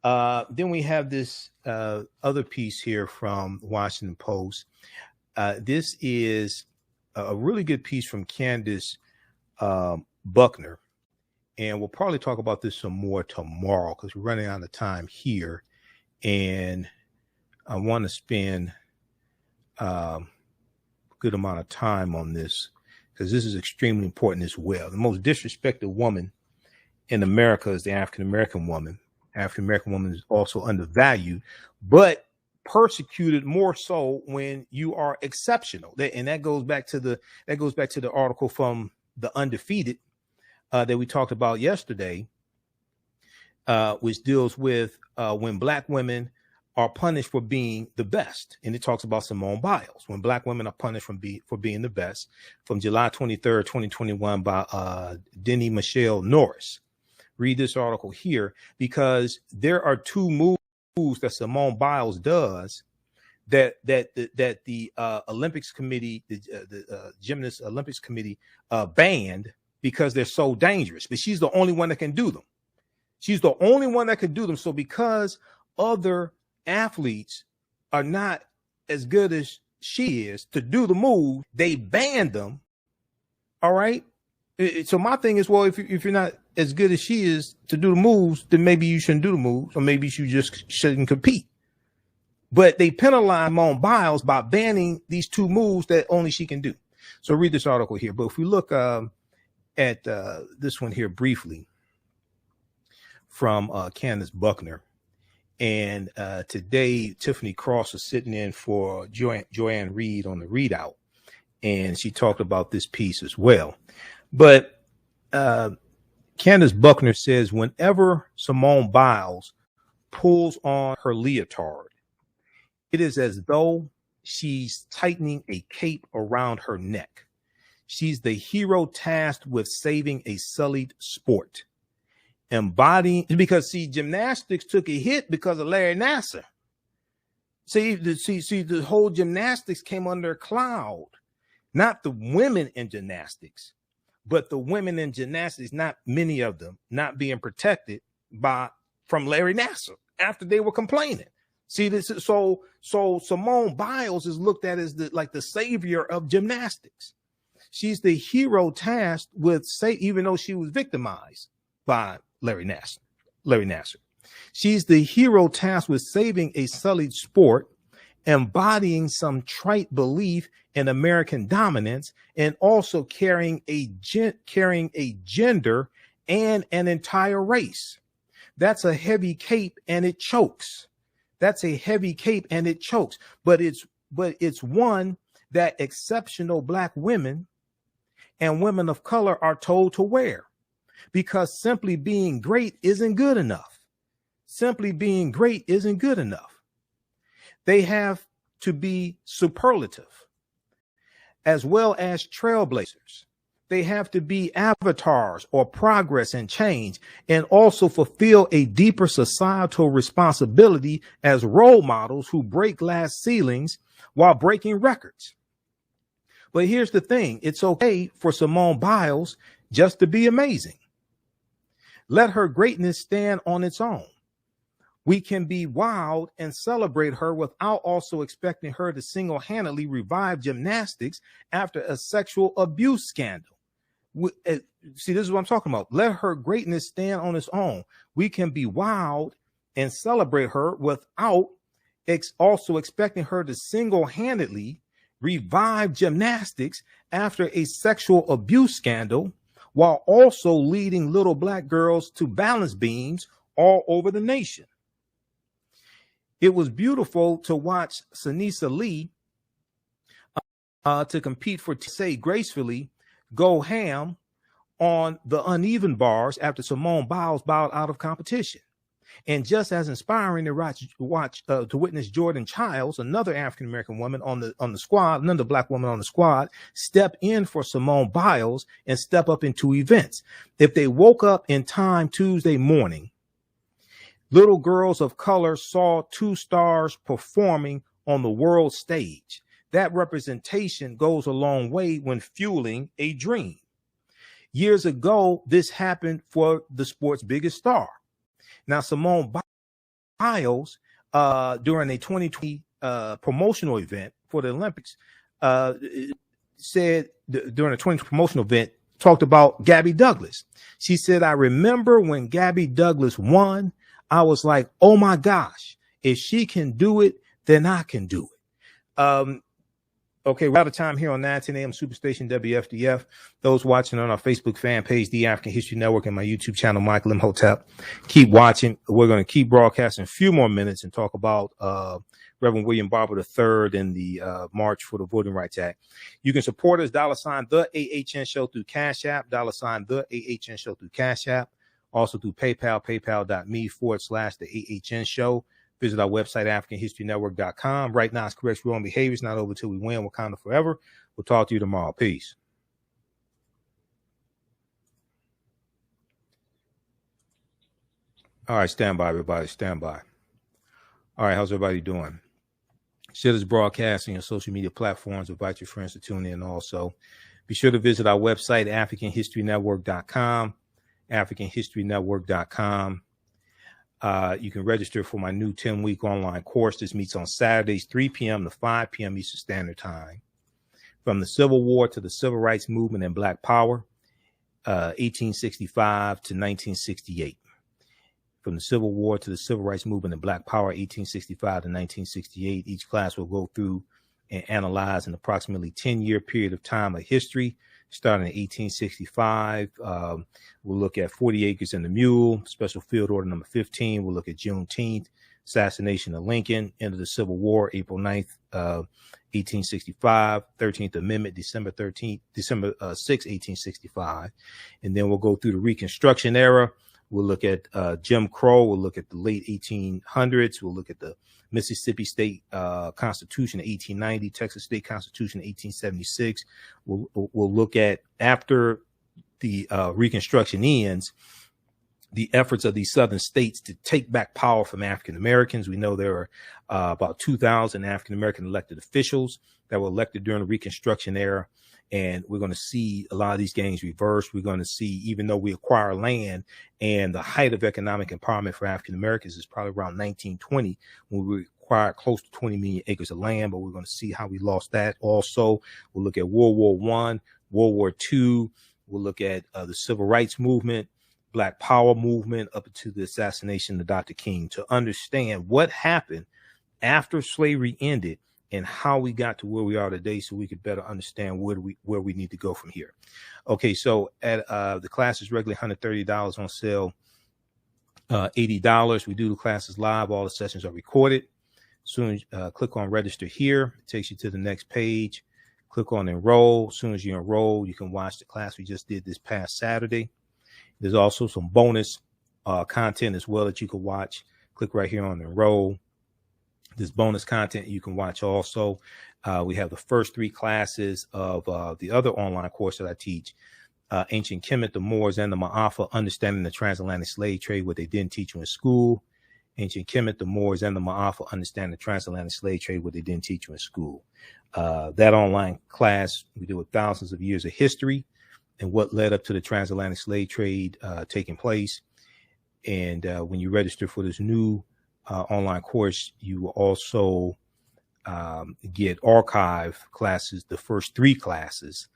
Then we have this other piece here from the Washington Post. This is a really good piece from Candace Buckner. And we'll probably talk about this some more tomorrow because we're running out of time here. And I want to spend a good amount of time on this because this is extremely important as well. The most disrespected woman in America is the African-American woman. African-American woman is also undervalued, but persecuted more so when you are exceptional. And that goes back to the article from The Undefeated that we talked about yesterday, which deals with when black women are punished for being the best. And it talks about Simone Biles, when black women are punished for being the best, from July 23rd, 2021 by Denny Michelle Norris. Read this article here, because there are two moves that Simone Biles does that the Olympics Committee, the Gymnast Olympics Committee banned because they're so dangerous. But she's the only one that can do them. She's the only one that can do them. So because other athletes are not as good as she is to do the move, they banned them. All right. So my thing is, well, if you're not as good as she is to do the moves, then maybe you shouldn't do the moves, or maybe you just shouldn't compete. But they penalize Simone Biles by banning these two moves that only she can do. So read this article here. But if we look at this one here briefly from Candace Buckner, and today Tiffany Cross was sitting in for Joanne Reed on the readout, and she talked about this piece as well. But Candace Buckner says, whenever Simone Biles pulls on her leotard, it is as though she's tightening a cape around her neck. She's the hero tasked with saving a sullied sport. Because gymnastics took a hit because of Larry Nassar. See, the whole gymnastics came under a cloud. Not the women in gymnastics, but the women in gymnastics, not many of them, not being protected from Larry Nassar after they were complaining. See, this is so Simone Biles is looked at as the savior of gymnastics. She's the hero tasked with even though she was victimized by Larry Nassar. She's the hero tasked with saving a sullied sport, embodying some trite belief in American dominance, and also carrying a gender and an entire race. That's a heavy cape, and it chokes. That's a heavy cape, and it chokes. But it's one that exceptional black women and women of color are told to wear, because simply being great isn't good enough. Simply being great isn't good enough. They have to be superlative, as well as trailblazers. They have to be avatars or progress and change, and also fulfill a deeper societal responsibility as role models who break glass ceilings while breaking records. But here's the thing. It's okay for Simone Biles just to be amazing. Let her greatness stand on its own. We can be wild and celebrate her without also expecting her to single-handedly revive gymnastics after a sexual abuse scandal. See, this is what I'm talking about. Let her greatness stand on its own. We can be wild and celebrate her without also expecting her to single-handedly revive gymnastics after a sexual abuse scandal, while also leading little black girls to balance beams all over the nation. It was beautiful to watch Sanisa Lee to compete for say gracefully go ham on the uneven bars after Simone Biles bowed out of competition. And just as inspiring to witness Jordan Childs, another African-American woman on the squad, another black woman on the squad, step in for Simone Biles and step up into events. If they woke up in time Tuesday morning, little girls of color saw two stars performing on the world stage. That representation goes a long way when fueling a dream. Years ago, this happened for the sport's biggest star. Now, Simone Biles, during a 2020 promotional event for the Olympics, said during a 2020 promotional event, talked about Gabby Douglas. She said, I remember when Gabby Douglas won, I was like, oh my gosh, if she can do it, then I can do it. Okay, we're out of time here on 910 AM Superstation WFDF. Those watching on our Facebook fan page, The African History Network, and my YouTube channel, Michael Imhotep, keep watching. We're going to keep broadcasting a few more minutes and talk about Reverend William Barber III and the March for the Voting Rights Act. You can support us, $ the AHN Show through Cash App, $ the AHN Show through Cash App, also through PayPal, paypal.me/the AHN Show. Visit our website, AfricanHistoryNetwork.com. Right now, it's correct wrong behaviors, not over till we win. Wakanda forever. We'll talk to you tomorrow. Peace. All right, stand by, everybody. Stand by. All right, how's everybody doing? Share this broadcasting on social media platforms. Invite your friends to tune in also. Be sure to visit our website, AfricanHistoryNetwork.com, AfricanHistoryNetwork.com. You can register for my new 10-week online course. This meets on Saturdays, 3 p.m. to 5 p.m. Eastern Standard Time. From the Civil War to the Civil Rights Movement and Black Power, 1865 to 1968. From the Civil War to the Civil Rights Movement and Black Power, 1865 to 1968. Each class will go through and analyze an approximately 10-year period of time of history. Starting in 1865, we'll look at 40 Acres and the Mule, Special Field Order number 15. We'll look at Juneteenth, assassination of Lincoln, end of the Civil War, April 9th, 1865, 13th Amendment, December 6, 1865. And then we'll go through the Reconstruction era. We'll look at Jim Crow. We'll look at the late 1800s. We'll look at the Mississippi State Constitution, 1890, Texas State Constitution, 1876. We'll look at, after the Reconstruction ends, the efforts of these southern states to take back power from African Americans. We know there are about 2,000 African American elected officials that were elected during the Reconstruction era. And we're going to see a lot of these gains reversed. We're going to see, even though we acquire land, and the height of economic empowerment for African Americans is probably around 1920, when we acquired close to 20 million acres of land, but we're going to see how we lost that. Also, we'll look at World War I, World War II. We'll look at the Civil Rights Movement, Black Power movement, up to the assassination of Dr. King, to understand what happened after slavery ended and how we got to where we are today, so we could better understand where we need to go from here. Okay, so at the class is regularly $130, on sale $80. We do the classes live. All the sessions are recorded. As soon as click on register here, it takes you to the next page. Click on enroll. As soon as you enroll, you can watch the class we just did this past Saturday. There's also some bonus content as well that you can watch. Click right here on enroll. There's bonus content you can watch also. We have the first 3 classes of the other online course that I teach, Ancient Kemet, the Moors, and the Ma'afa, Understanding the Transatlantic Slave Trade, what they didn't teach you in school. Ancient Kemet, the Moors, and the Ma'afa, Understanding the Transatlantic Slave Trade, what they didn't teach you in school. That online class, we deal with thousands of years of history and what led up to the transatlantic slave trade taking place. And when you register for this new online course, you will also get archive classes, the first 3 classes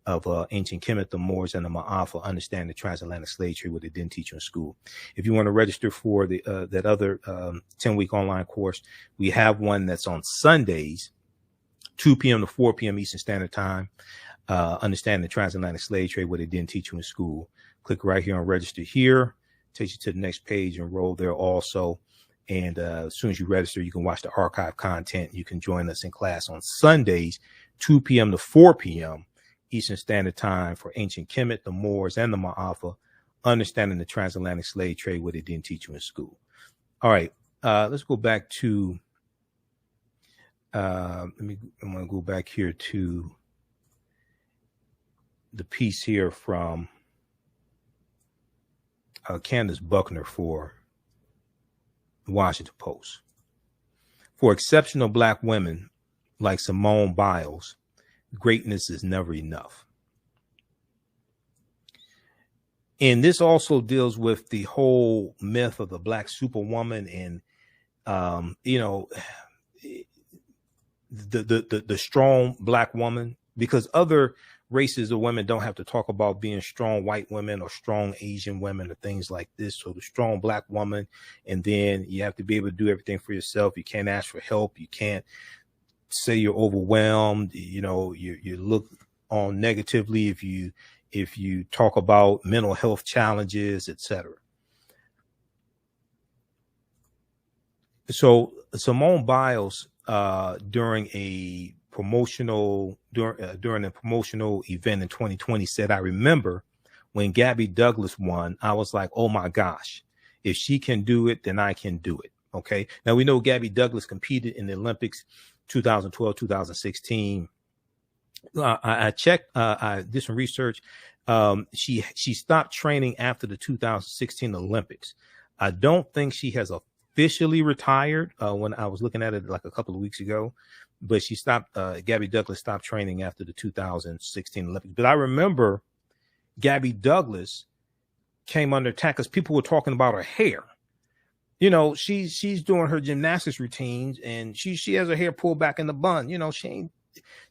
of Ancient Kemet, the Moors, and the Ma'afa, Understand the Transatlantic Slave Trade, what they didn't teach you in school. If you want to register for the that other 10-week online course, we have one that's on Sundays, 2 p.m. to 4 p.m. Eastern Standard Time. Understand the Transatlantic Slave Trade, what they didn't teach you in school. Click right here on register here. Takes you to the next page. Enroll there also. And as soon as you register, you can watch the archive content. You can join us in class on Sundays, 2 p.m. to 4 p.m. Eastern Standard Time, for Ancient Kemet, the Moors, and the Ma'afa, Understanding the Transatlantic Slave Trade, what they didn't teach you in school. All right, let's go back to, I'm going to go back here to the piece here from Candace Buckner for the Washington Post. For exceptional Black women like Simone Biles, greatness is never enough. And this also deals with the whole myth of the Black superwoman and, the strong Black woman, because other races of women don't have to talk about being strong white women or strong Asian women or things like this. So the strong Black woman, and then you have to be able to do everything for yourself. You can't ask for help. You can't say you're overwhelmed, you look on negatively if you talk about mental health challenges, etc. So Simone Biles, during a promotional event in 2020, said, "I remember when Gabby Douglas won, I was like, oh my gosh, if she can do it, then I can do it." Okay. Now we know Gabby Douglas competed in the Olympics 2012, 2016. I checked, I did some research. She stopped training after the 2016 Olympics. I don't think she has officially retired when I was looking at it like a couple of weeks ago, but she stopped, Gabby Douglas stopped training after the 2016 Olympics. But I remember Gabby Douglas came under attack because people were talking about her hair. She's doing her gymnastics routines and she has her hair pulled back in the bun.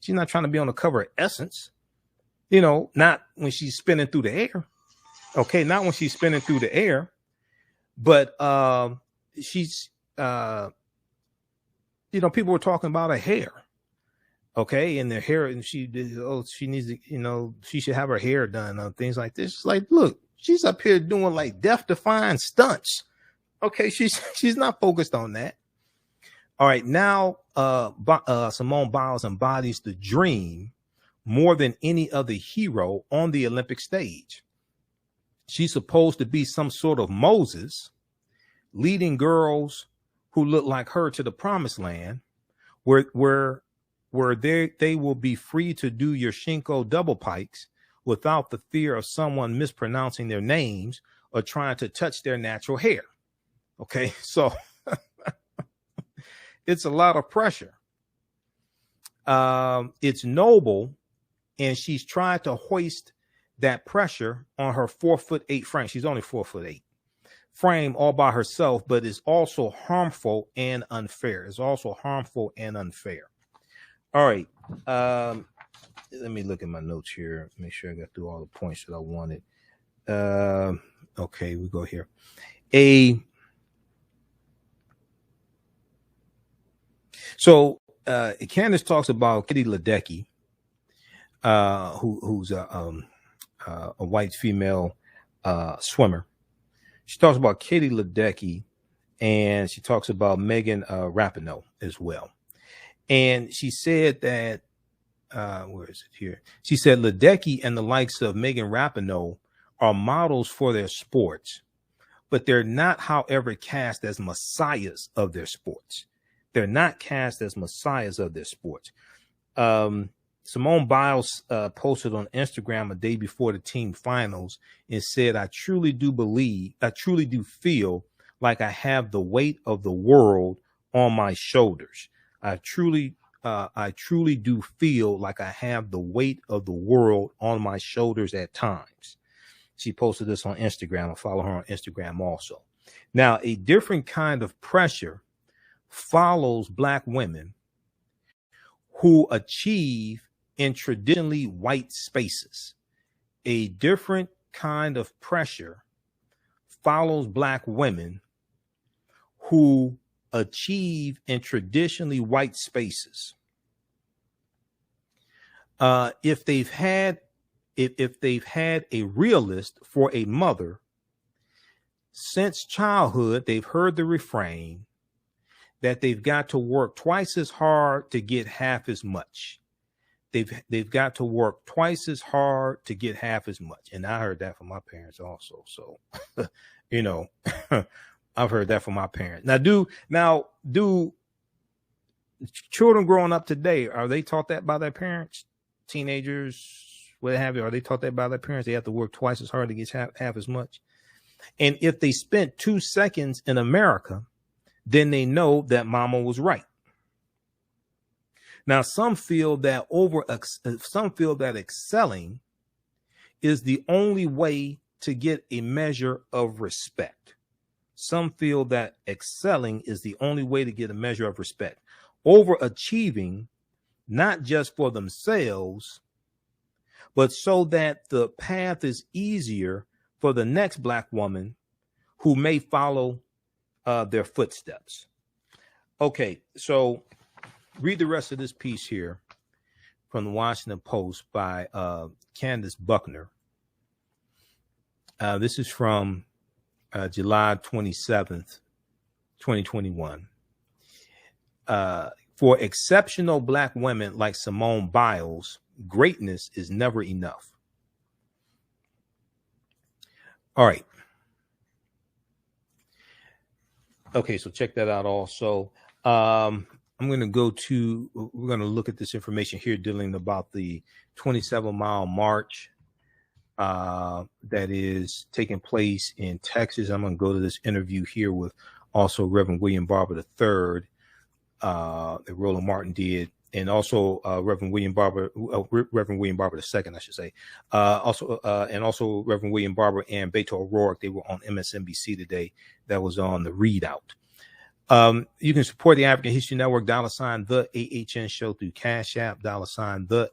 She's not trying to be on the cover of Essence, not when she's spinning through the air. Okay. Not when she's spinning through the air, but, she's, people were talking about her hair. Okay. And their hair, and she needs to, she should have her hair done, things like this. It's like, look, she's up here doing like death-defying stunts. Okay. She's not focused on that. All right. Now, Simone Biles embodies the dream more than any other hero on the Olympic stage. She's supposed to be some sort of Moses, leading girls who look like her to the promised land, where they will be free to do your Shinko double pikes without the fear of someone mispronouncing their names or trying to touch their natural hair. Okay, so it's a lot of pressure. It's noble, and she's tried to hoist that pressure on her 4'8" frame. She's only 4'8" frame all by herself, but it's also harmful and unfair. It's also harmful and unfair. All right. Let me look at my notes here. Make sure I got through all the points that I wanted. Okay, we go here. So Candace talks about Kitty Ledecky, who's a white female swimmer. She talks about Kitty Ledecky, and she talks about Megan Rapinoe as well. And she said that, where is it here? She said Ledecky and the likes of Megan Rapinoe are models for their sports, but they're not, however, cast as messiahs of their sports. They're not cast as messiahs of their sports. Simone Biles posted on Instagram a day before the team finals and said, I truly do feel like I have the weight of the world on my shoulders. I truly do feel like I have the weight of the world on my shoulders at times. She posted this on Instagram. I follow her on Instagram also. Now, a different kind of pressure follows Black women who achieve in traditionally white spaces. A different kind of pressure follows Black women who achieve in traditionally white spaces. If they've had a realist for a mother since childhood, they've heard the refrain that they've got to work twice as hard to get half as much. They've got to work twice as hard to get half as much. And I heard that from my parents also. So, I've heard that from my parents. Now, do children growing up today, are they taught that by their parents? Teenagers, what have you? Are they taught that by their parents? They have to work twice as hard to get half as much. And if they spent 2 seconds in America, then they know that mama was right. Now, some feel that excelling is the only way to get a measure of respect. Some feel that excelling is the only way to get a measure of respect. Overachieving, not just for themselves, but so that the path is easier for the next Black woman who may follow their footsteps. Okay, so read the rest of this piece here from the Washington Post by Candace Buckner. This is from July 27th, 2021. For exceptional Black women like Simone Biles, greatness is never enough. All right. Okay, so check that out also. I'm going to we're going to look at this information here dealing about the 27-mile march that is taking place in Texas. I'm going to go to this interview here with also Reverend William Barber III that Roland Martin did, and also Reverend William Barber II, I should say. Also Reverend William Barber and Beto O'Rourke. They were on MSNBC today. That was on the Readout. You can support the African History Network, $ the AHN Show through Cash App, $ the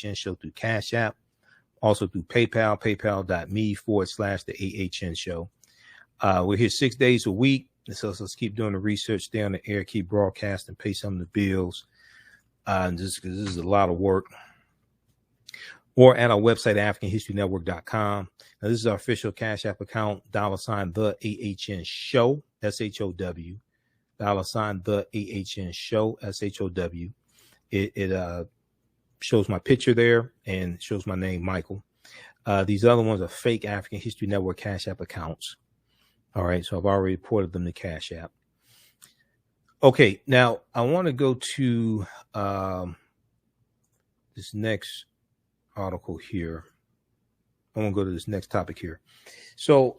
AHN Show through Cash App. Also through PayPal, paypal.me/the AHN Show. We're here 6 days a week. So let's keep doing the research, stay on the air, keep broadcasting, pay some of the bills. Just because this is a lot of work. Or at our website, AfricanHistoryNetwork.com. Now, this is our official Cash App account, $ the AHN Show, SHOW. $ the AHN Show, SHOW. It shows my picture there and shows my name, Michael. These other ones are fake African History Network Cash App accounts. All right, so I've already reported them to Cash App. Okay, now I want to go to this next article here. I want to go to this next topic here. So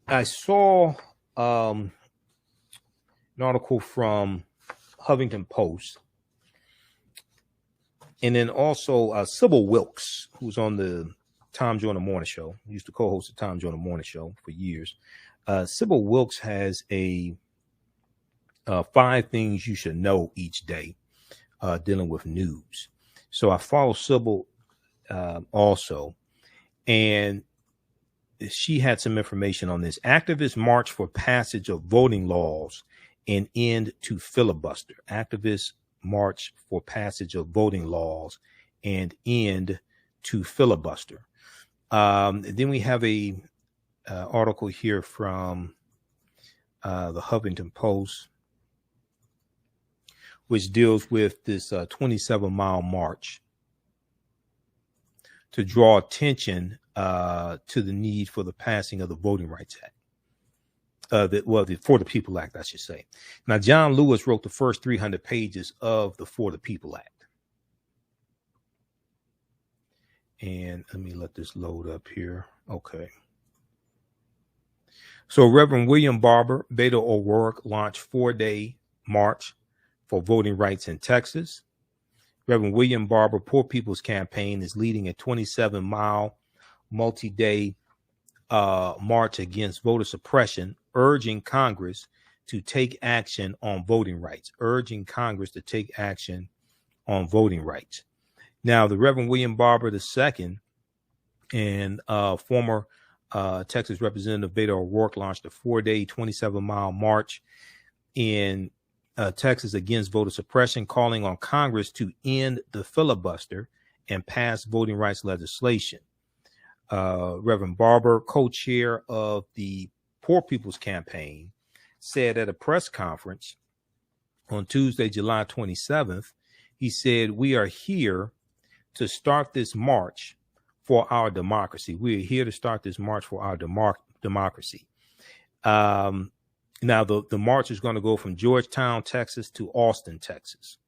I saw an article from Huffington Post, and then also Sybil Wilkes, who's on the Tom Joyner Morning Show. Used to co-host the Tom Joyner Morning Show for years. Sybil Wilkes has a 5 things you should know each day dealing with news. So I follow Sybil also, and she had some information on this. Activists march for passage of voting laws and end to filibuster. Activists march for passage of voting laws and end to filibuster. Then we have a article here from the Huffington Post, which deals with this 27-mile march to draw attention to the need for the passing of the Voting Rights Act. The For the People Act, I should say. Now, John Lewis wrote the first 300 pages of the For the People Act. And let me let this load up here. Okay. So Reverend William Barber, Beto O'Rourke launched 4-day march for voting rights in Texas. Reverend William Barber, Poor People's Campaign, is leading a 27-mile multi-day march against voter suppression, urging Congress to take action on voting rights, Now, the Reverend William Barber II and former Texas Representative Beto O'Rourke launched a 4-day, 27-mile march in Texas against voter suppression, calling on Congress to end the filibuster and pass voting rights legislation. Reverend Barber, co-chair of the Poor People's Campaign, said at a press conference on Tuesday, July 27th, he said, "We are here to start this march for our democracy. We are here to start this march for our democracy." Now, the march is going to go from Georgetown, Texas to Austin, Texas.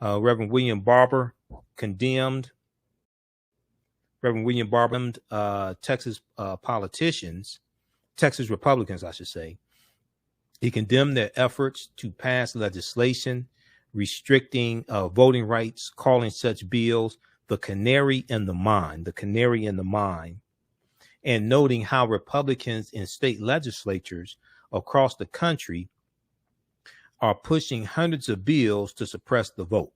Reverend William Barber condemned Texas Texas Republicans, I should say. He condemned their efforts to pass legislation restricting voting rights, calling such bills the canary in the mine, and noting how Republicans in state legislatures across the country are pushing hundreds of bills to suppress the vote.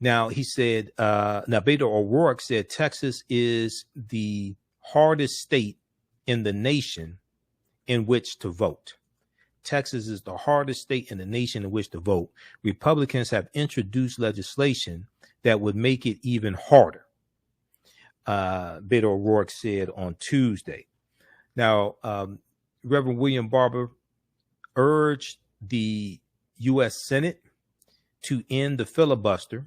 Now, he said, Beto O'Rourke said Texas is the hardest state in the nation in which to vote. Texas is the hardest state in the nation in which to vote. Republicans have introduced legislation that would make it even harder, Beto O'Rourke said on Tuesday. Now, Reverend William Barber urged the U.S. Senate to end the filibuster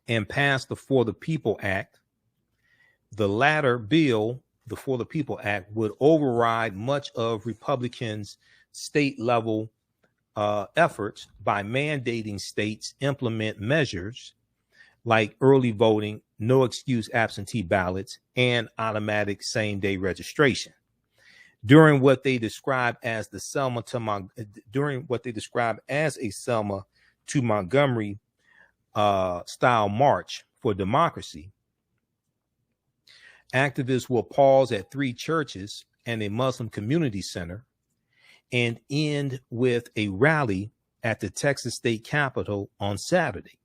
and pass the For the People Act. The latter bill, the For the People Act, would override much of Republicans' state-level efforts by mandating states implement measures like early voting, no excuse absentee ballots, and automatic same-day registration. During what they describe as a Selma to Montgomery style march for democracy, activists will pause at 3 churches and a Muslim community center and end with a rally at the Texas State Capitol on Saturday.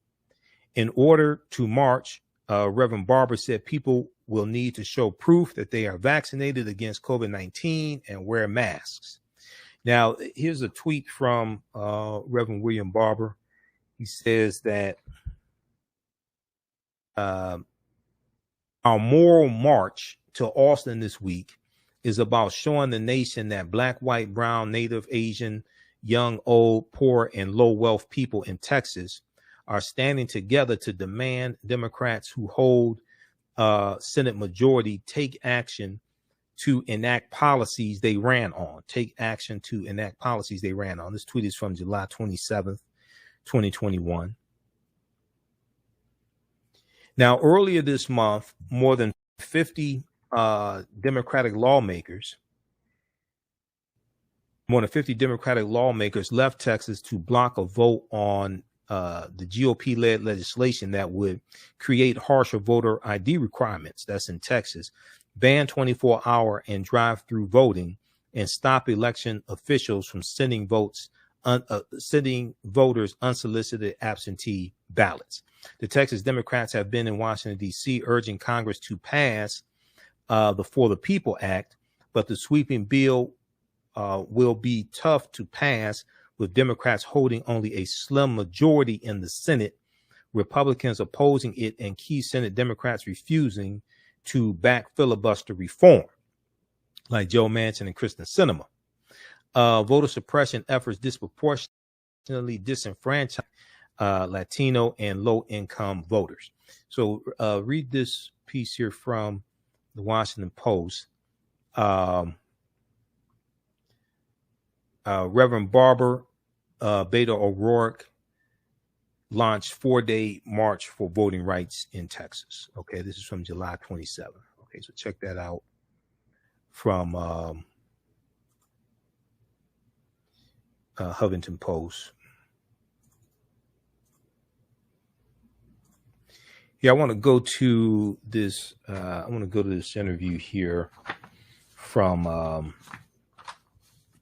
In order to march, Reverend Barber said people will need to show proof that they are vaccinated against COVID-19 and wear masks. Now, here's a tweet from Reverend William Barber. He says that our moral march to Austin this week is about showing the nation that Black, white, brown, Native, Asian, young, old, poor, and low wealth people in Texas are standing together to demand Democrats who hold Senate majority take action to enact policies they ran on. Take action to enact policies they ran on. This tweet is from July 27th, 2021. Now, earlier this month, more than 50 Democratic lawmakers left Texas to block a vote on the GOP-led legislation that would create harsher voter ID requirements. That's in Texas, ban 24-hour and drive-through voting, and stop election officials from sending voters unsolicited absentee ballots. The Texas Democrats have been in Washington, D.C., urging Congress to pass the For the People Act, but the sweeping bill will be tough to pass, with Democrats holding only a slim majority in the Senate, Republicans opposing it, and key Senate Democrats refusing to back filibuster reform, like Joe Manchin and Kristen Sinema. Voter suppression efforts disproportionately disenfranchise Latino and low-income voters. So read this piece here from the Washington Post. Reverend Barber, Beto O'Rourke launched 4-day march for voting rights in Texas. Okay, this is from July 27th. Okay, so check that out from Huffington Post. Yeah, I want to go to this. I want to go to this interview here from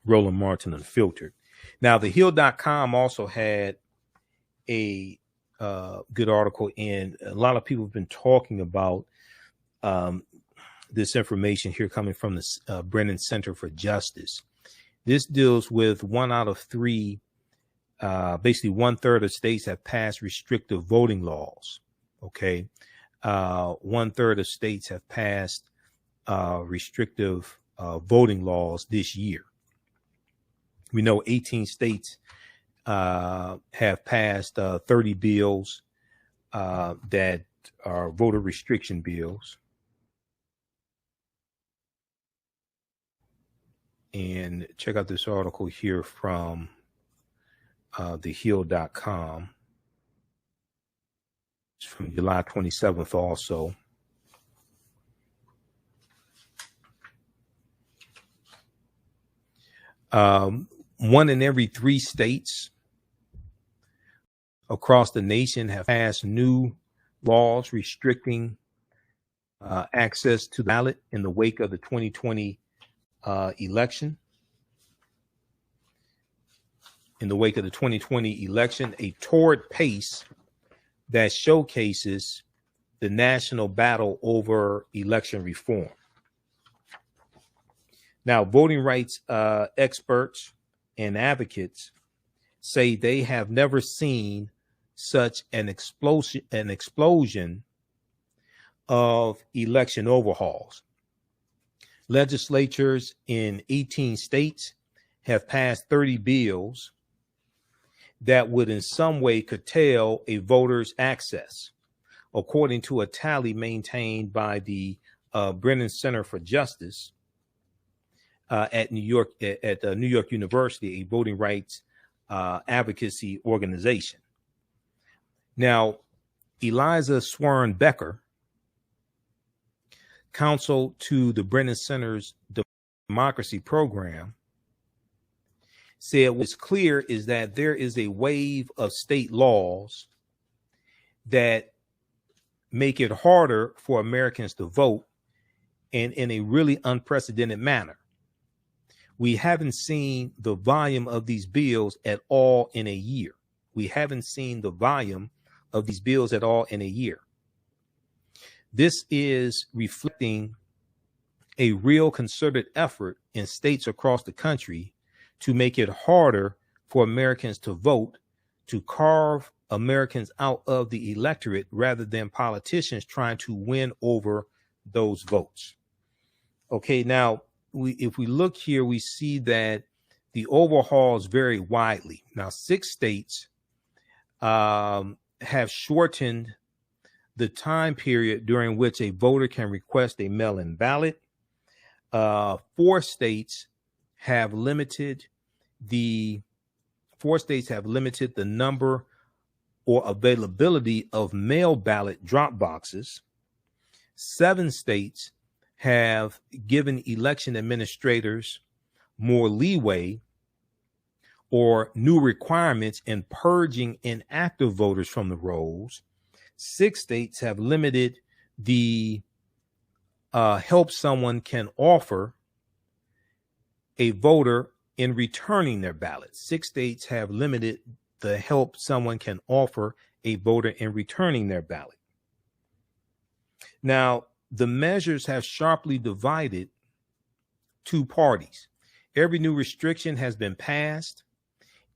Roland Martin Unfiltered. Now, thehill.com also had a good article, and a lot of people have been talking about this information here coming from the Brennan Center for Justice. This deals with 1 out of 3, basically 1/3 of states have passed restrictive voting laws. Okay, 1/3 of states have passed restrictive voting laws this year. We know 18 states have passed 30 bills that are voter restriction bills. And check out this article here from thehill.com. It's from July 27th also. One in every 3 states across the nation have passed new laws restricting access to the ballot in the wake of the 2020 election. In the wake of the 2020 election, a torrid pace that showcases the national battle over election reform. Now, voting rights experts and advocates say they have never seen such an explosion of election overhauls. Legislatures in 18 states have passed 30 bills that would in some way curtail a voter's access, according to a tally maintained by the Brennan Center for Justice at New York University, a voting rights advocacy organization. Now, Eliza Swan Becker, counsel to the Brennan Center's democracy program, said what's clear is that there is a wave of state laws that make it harder for Americans to vote, and in a really unprecedented manner. We haven't seen the volume of these bills at all in a year. We haven't seen the volume of these bills at all in a year. This is reflecting a real concerted effort in states across the country to make it harder for Americans to vote, to carve Americans out of the electorate rather than politicians trying to win over those votes. Okay, now, if we look here, we see that the overhauls vary widely. Now, 6 states have shortened the time period during which a voter can request a mail-in ballot. 4 states have limited the number or availability of mail ballot drop boxes. 7 states have given election administrators more leeway or new requirements in purging inactive voters from the rolls. 6 states have limited the help someone can offer a voter in returning their ballot. 6 states have limited the help someone can offer a voter in returning their ballot. Now, the measures have sharply divided 2 parties. Every new restriction has been passed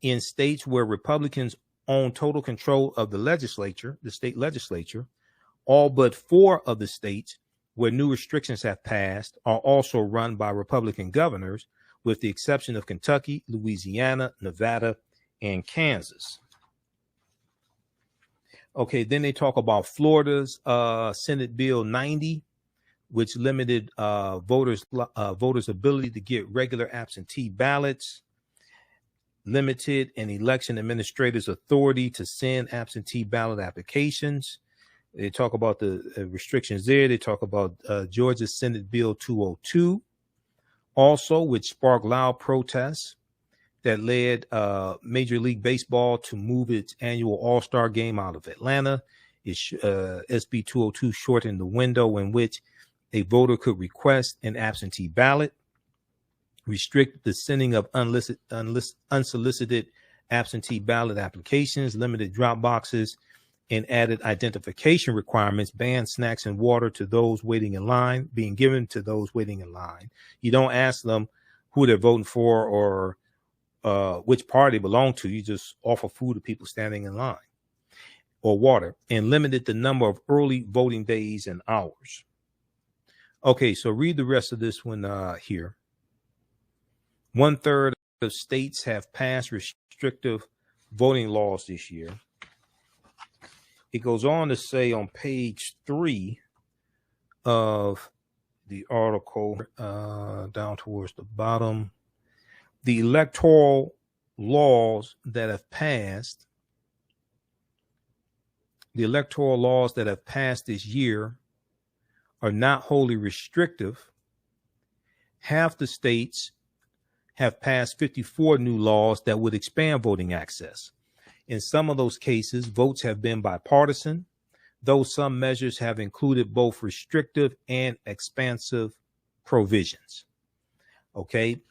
in states where Republicans own total control of the legislature, the state legislature. All but 4 of the states where new restrictions have passed are also run by Republican governors, with the exception of Kentucky, Louisiana, Nevada, and Kansas. Okay, then they talk about Florida's Senate Bill 90, which limited voters' ability to get regular absentee ballots, limited an election administrator's authority to send absentee ballot applications. They talk about the restrictions there. They talk about Georgia's Senate Bill 202, also, which sparked loud protests that led Major League Baseball to move its annual All-Star game out of Atlanta. SB 202 shortened the window in which a voter could request an absentee ballot, restricted the sending of unsolicited absentee ballot applications, limited drop boxes, and added identification requirements, banned snacks and water to those waiting in line, being given to those waiting in line. You don't ask them who they're voting for or which party they belong to. You just offer food to people standing in line, or water, and limited the number of early voting days and hours. Okay, so read the rest of this one here. 1/3 of states have passed restrictive voting laws this year. It goes on to say on page 3 of the article, down towards the bottom, the electoral laws that have passed this year are not wholly restrictive. Half the states have passed 54 new laws that would expand voting access. In some of those cases, votes have been bipartisan, though some measures have included both restrictive and expansive provisions. Okay.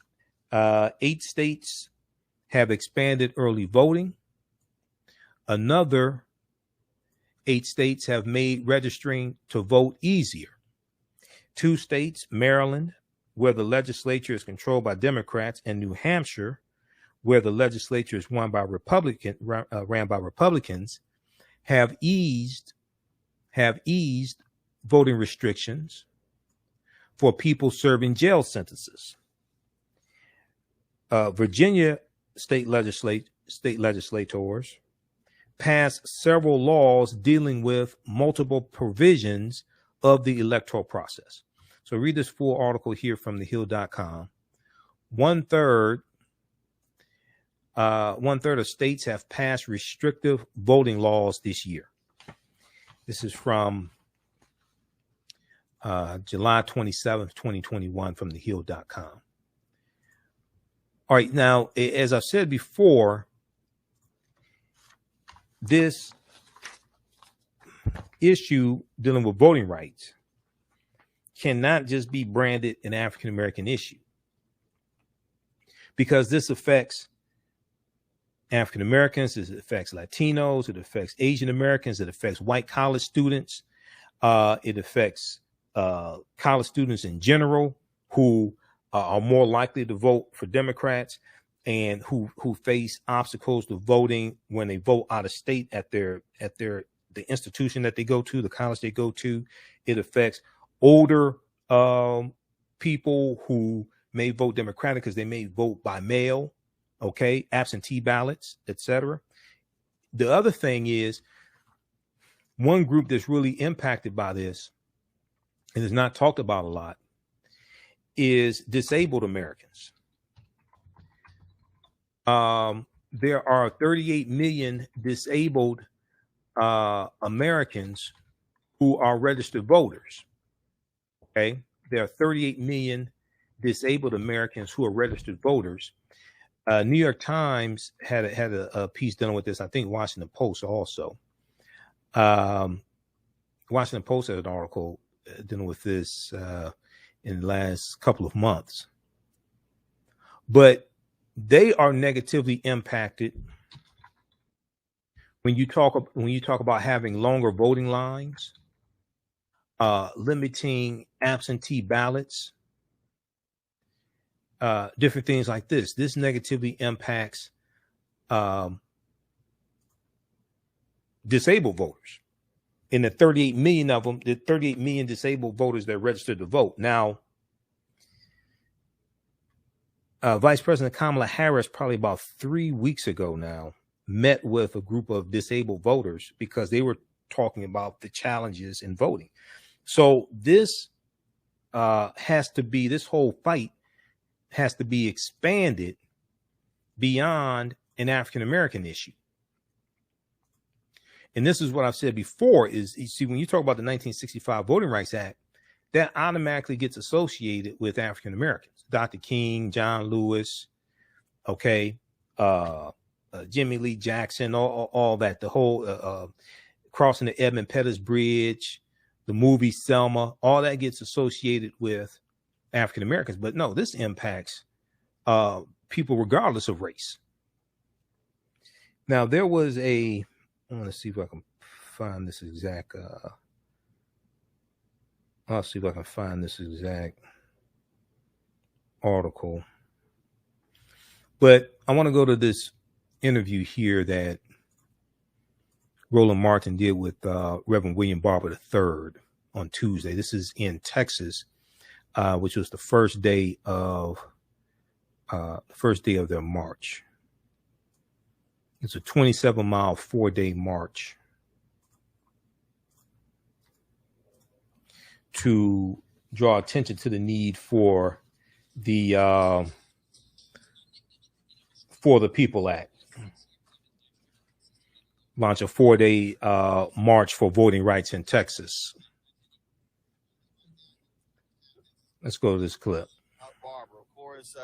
8 states have expanded early voting. Another 8 states have made registering to vote easier. 2 states, Maryland, where the legislature is controlled by Democrats, and New Hampshire, where the legislature is ran by Republicans, have eased voting restrictions for people serving jail sentences. Virginia state legislators passed several laws dealing with multiple provisions of the electoral process. So read this full article here from thehill.com. One third of states have passed restrictive voting laws this year. This is from July 27th, 2021 from thehill.com. All right, now, as I've said before, this issue dealing with voting rights cannot just be branded an African-American issue, because this affects African-Americans, it affects Latinos, it affects Asian Americans, it affects white college students, it affects college students in general who are more likely to vote for Democrats and who face obstacles to voting when they vote out of state at the institution that they go to, the college they go to. It affects older people who may vote Democratic because they may vote by mail, okay, absentee ballots, etc. The other thing is, one group that's really impacted by this and is not talked about a lot is disabled Americans. There are 38 million disabled Americans who are registered voters. Okay, there are 38 million disabled Americans who are registered voters. New York Times had a piece dealing with this. I think Washington Post also. Washington Post had an article dealing with this in the last couple of months. But they are negatively impacted when you talk about having longer voting lines, limiting absentee ballots, different things like this. This negatively impacts disabled voters. And the 38 million of them, the 38 million disabled voters that registered to vote. Now, Vice President Kamala Harris, probably about 3 weeks ago now, met with a group of disabled voters because they were talking about the challenges in voting. So this this whole fight has to be expanded beyond an African-American issue. And this is what I've said before is, you see, when you talk about the 1965 Voting Rights Act, that automatically gets associated with African-Americans. Dr. King, John Lewis, okay, Jimmy Lee Jackson, all that, the whole crossing the Edmund Pettus Bridge, the movie Selma, all that gets associated with African-Americans. But no, this impacts people regardless of race. Now, there was I want to see if I can find this exact. I'll see if I can find this exact article. But I want to go to this interview here that Roland Martin did with Reverend William Barber III on Tuesday. This is in Texas, which was the first day of their march. It's a 27-mile, 4-day march to draw attention to the need for the People Act. Launch a 4-day march for voting rights in Texas. Let's go to this clip. Barber, of course,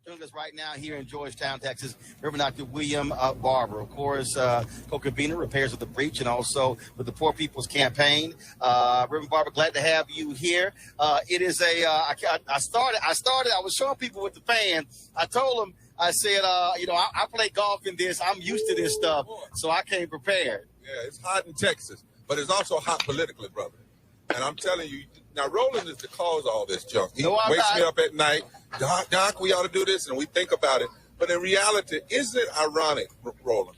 joining us right now here in Georgetown, Texas, Reverend Dr. William Barber, of course, co-convener, Repairs of the Breach, and also with the Poor People's Campaign. Reverend Barber, glad to have you here. It is I was showing people with the fan. I told them, I said, I play golf in this. I'm used to this stuff, so I came prepared. Yeah, it's hot in Texas, but it's also hot politically, brother. And I'm telling you, Now, Roland is the cause of all this junk. He No, I'm wakes not. me up at night, Doc, we ought to do this, and we think about it. But in reality, isn't it ironic, Roland,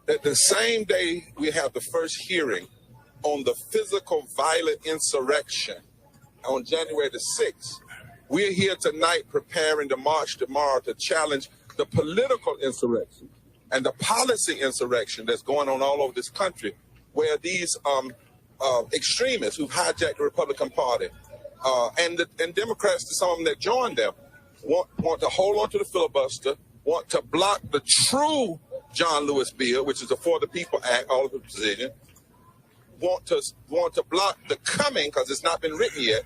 that the same day we have the first hearing on the physical violent insurrection on January the 6th, we're here tonight preparing to march tomorrow to challenge the political insurrection and the policy insurrection that's going on all over this country, where these extremists who've hijacked the Republican Party and Democrats, some of them that joined them, want to hold on to the filibuster, want to block the true John Lewis bill, which is the For the People Act, all of the position, want to block the coming, because it's not been written yet,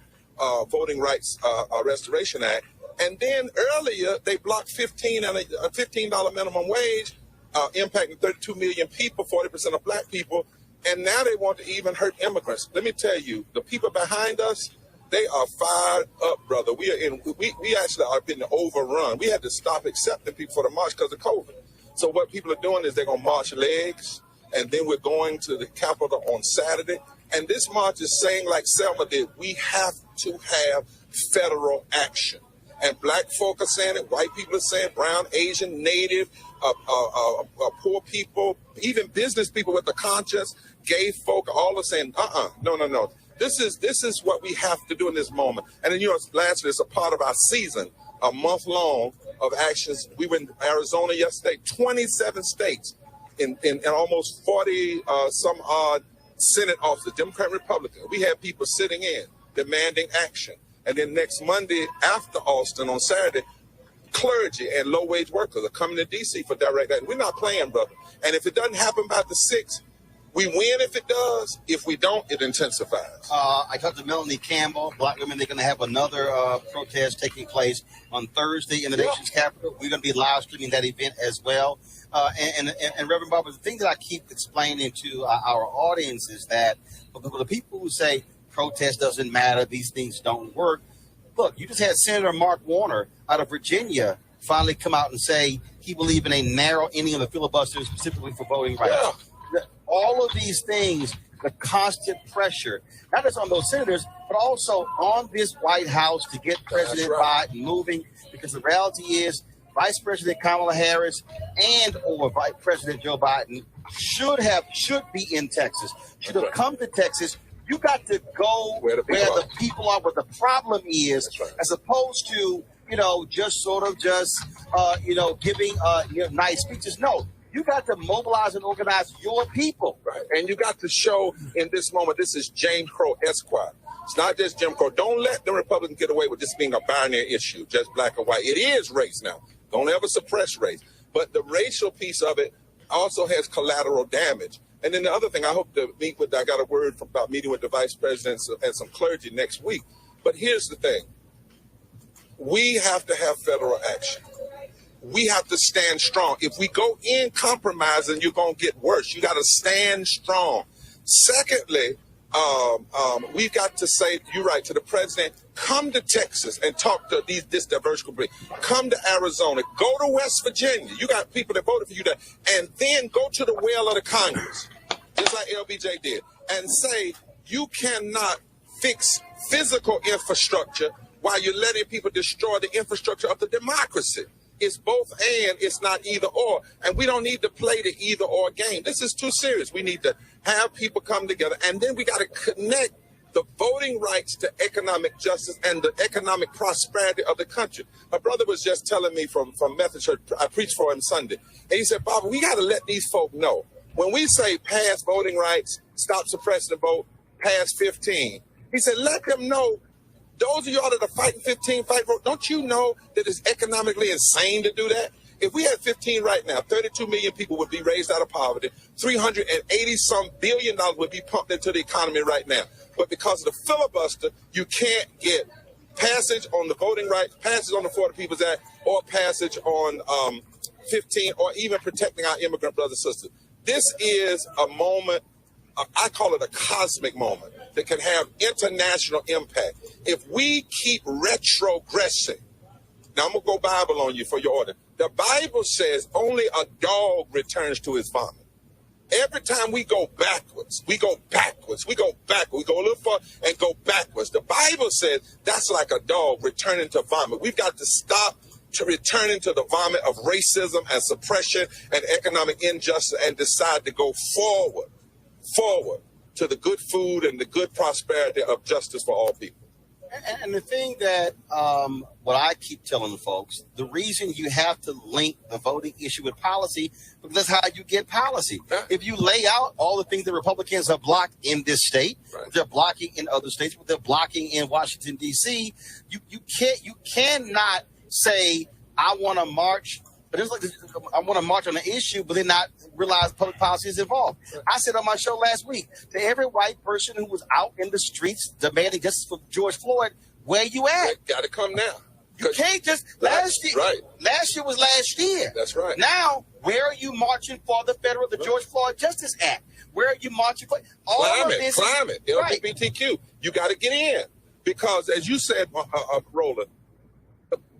Voting Rights Restoration Act. And then earlier, they blocked a $15 minimum wage, impacting 32 million people, 40% of black people. And now they want to even hurt immigrants. Let me tell you, the people behind us, they are fired up, brother. We actually are being overrun. We had to stop accepting people for the march because of COVID. So what people are doing is they're going to march legs, and then we're going to the Capitol on Saturday. And this march is saying, like Selma did, we have to have federal action. And black folk are saying it, white people are saying it, brown, Asian, Native, poor people, even business people with a conscience, gay folk, all are saying, no. This is what we have to do in this moment. And then, lastly, it's a part of our season, a month long of actions. We were in Arizona yesterday, 27 states in almost 40 some odd Senate offices, Democrat and Republican. We had people sitting in demanding action. And then next Monday after Austin on Saturday, clergy and low-wage workers are coming to D.C. for direct action. We're not playing, brother. And if it doesn't happen by the 6th, we win if it does. If we don't, it intensifies. I talked to Melanie Campbell. Black women, they're going to have another protest taking place on Thursday in the nation's capital. We're going to be live streaming that event as well. And Reverend Barber, the thing that I keep explaining to our audience is that for the people who say protest doesn't matter, these things don't work. Look, you just had Senator Mark Warner out of Virginia finally come out and say he believes in a narrow ending of the filibuster specifically for voting rights. Yeah. All of these things, the constant pressure, not just on those senators, but also on this White House to get President Biden moving, because the reality is Vice President Kamala Harris or Vice President Joe Biden should be in Texas, should have come to Texas. You got to go where the people are, where the problem is, as opposed to, giving nice speeches. No. You got to mobilize and organize your people. Right. And you got to show in this moment, this is James Crow Esquire. It's not just Jim Crow. Don't let the Republicans get away with this being a binary issue, just black or white. It is race now. Don't ever suppress race. But the racial piece of it also has collateral damage. And then the other thing, I hope to meet with, I got a word about meeting with the vice presidents and some clergy next week. But here's the thing. We have to have federal action. We have to stand strong. If we go in compromising, you're going to get worse. You got to stand strong. Secondly, we've got to say, you're right, to the president, come to Texas and talk to this diverse group. Come to Arizona. Go to West Virginia. You got people that voted for you there. And then go to the well of the Congress, just like LBJ did, and say, you cannot fix physical infrastructure while you're letting people destroy the infrastructure of the democracy. It's both and, it's not either or. And we don't need to play the either or game. This is too serious. We need to have people come together. And then we got to connect the voting rights to economic justice and the economic prosperity of the country. My brother was just telling me from Methodist Church, I preached for him Sunday. And he said, Bob, we got to let these folk know. When we say pass voting rights, stop suppressing the vote, pass 15, he said, let them know. Those of y'all that are fighting 15, fight vote, don't you know that it's economically insane to do that? If we had 15 right now, 32 million people would be raised out of poverty. $380-some billion would be pumped into the economy right now. But because of the filibuster, you can't get passage on the voting rights, passage on the For the People's Act, or passage on 15, or even protecting our immigrant brothers and sisters. This is a moment, I call it a cosmic moment, that can have international impact. If we keep retrogressing, now I'm going to go Bible on you for your order. The Bible says only a dog returns to his vomit. Every time we go backwards, we go backwards, we go backwards, we go a little far and go backwards. The Bible says that's like a dog returning to vomit. We've got to stop to returning to the vomit of racism and suppression and economic injustice and decide to go forward to the good food and the good prosperity of justice for all people. And the thing that what I keep telling the folks, the reason you have to link the voting issue with policy, because that's how you get policy. Yeah. If you lay out all the things that Republicans have blocked in this state, right, they're blocking in other states, what they're blocking in Washington, D.C., you cannot say, I want to march, but it's like I want to march on an issue, but then not realize public policy is involved. I said on my show last week, to every white person who was out in the streets demanding justice for George Floyd, where you at? Got to come now. You can't just last year. Right. Last year was last year. That's right. Now, where are you marching for the George Floyd Justice Act? Where are you marching for climate, right. LGBTQ? You got to get in because, as you said, Roland,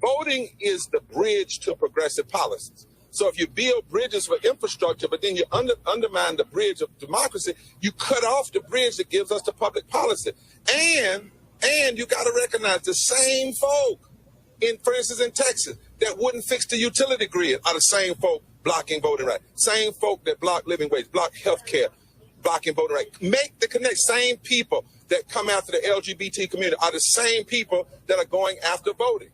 voting is the bridge to progressive policies. So if you build bridges for infrastructure, but then you undermine the bridge of democracy, you cut off the bridge that gives us the public policy. And you got to recognize the same folk, for instance, in Texas, that wouldn't fix the utility grid are the same folk blocking voting rights. Same folk that block living wage, block health care, blocking voting rights. Make the connect. Same people that come after the LGBT community are the same people that are going after voting.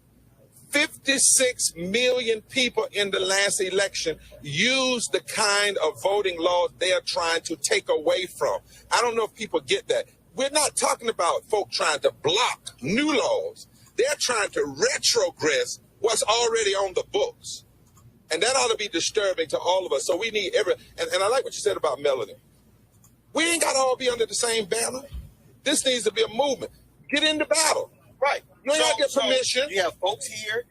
56 million people in the last election used the kind of voting laws they are trying to take away from. I don't know if people get that. We're not talking about folk trying to block new laws. They're trying to retrogress what's already on the books. And that ought to be disturbing to all of us. So we need and I like what you said about Melanie. We ain't got to all be under the same banner. This needs to be a movement. Get into battle. Right. You ain't got to get permission. You have folks here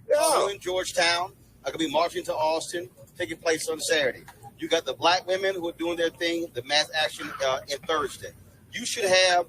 in Georgetown are going to be marching to Austin, taking place on Saturday. You got the black women who are doing their thing, the mass action in Thursday. You should have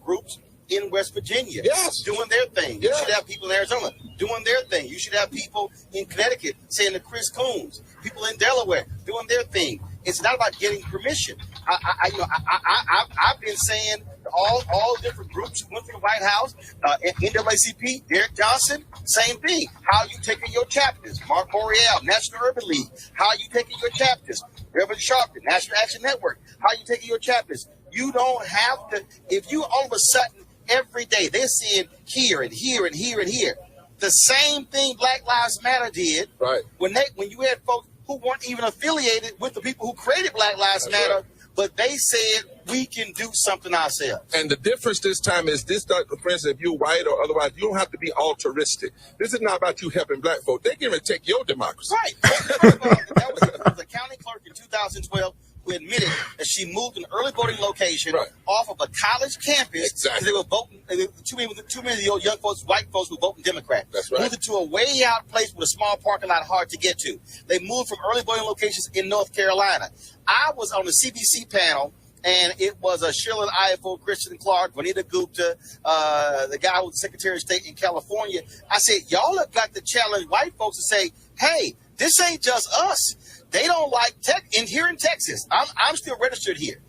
groups in West Virginia doing their thing. You should have people in Arizona doing their thing. You should have people in Connecticut saying to Chris Coons, people in Delaware doing their thing. It's not about getting permission. I've been saying all different groups who went to the White House, NAACP, Derek Johnson, same thing. How you taking your chapters? Mark Boreal, National Urban League. How you taking your chapters? Reverend Sharpton, National Action Network. How you taking your chapters? You don't have to. If you all of a sudden every day they're seeing here and here and here and here, the same thing Black Lives Matter did. Right. When you had folks who weren't even affiliated with the people who created Black Lives Matter. Right. But they said we can do something ourselves. And the difference this time is this, for instance, if you're white or otherwise, you don't have to be altruistic. This is not about you helping black folk. They're going to take your democracy. Right. That was a county clerk in 2012 who admitted that she moved an early voting location off of a college campus. Exactly. They were voting, too many of the young folks, white folks, were voting Democrat. That's right. Moved it to a way out place with a small parking lot hard to get to. They moved from early voting locations in North Carolina. I was on the CBC panel, and it was Sherilyn Ifill, Christian Clark, Vanita Gupta, the guy who was the Secretary of State in California. I said, y'all have got to challenge white folks to say, hey, this ain't just us. They don't like tech here in Texas. I'm still registered here.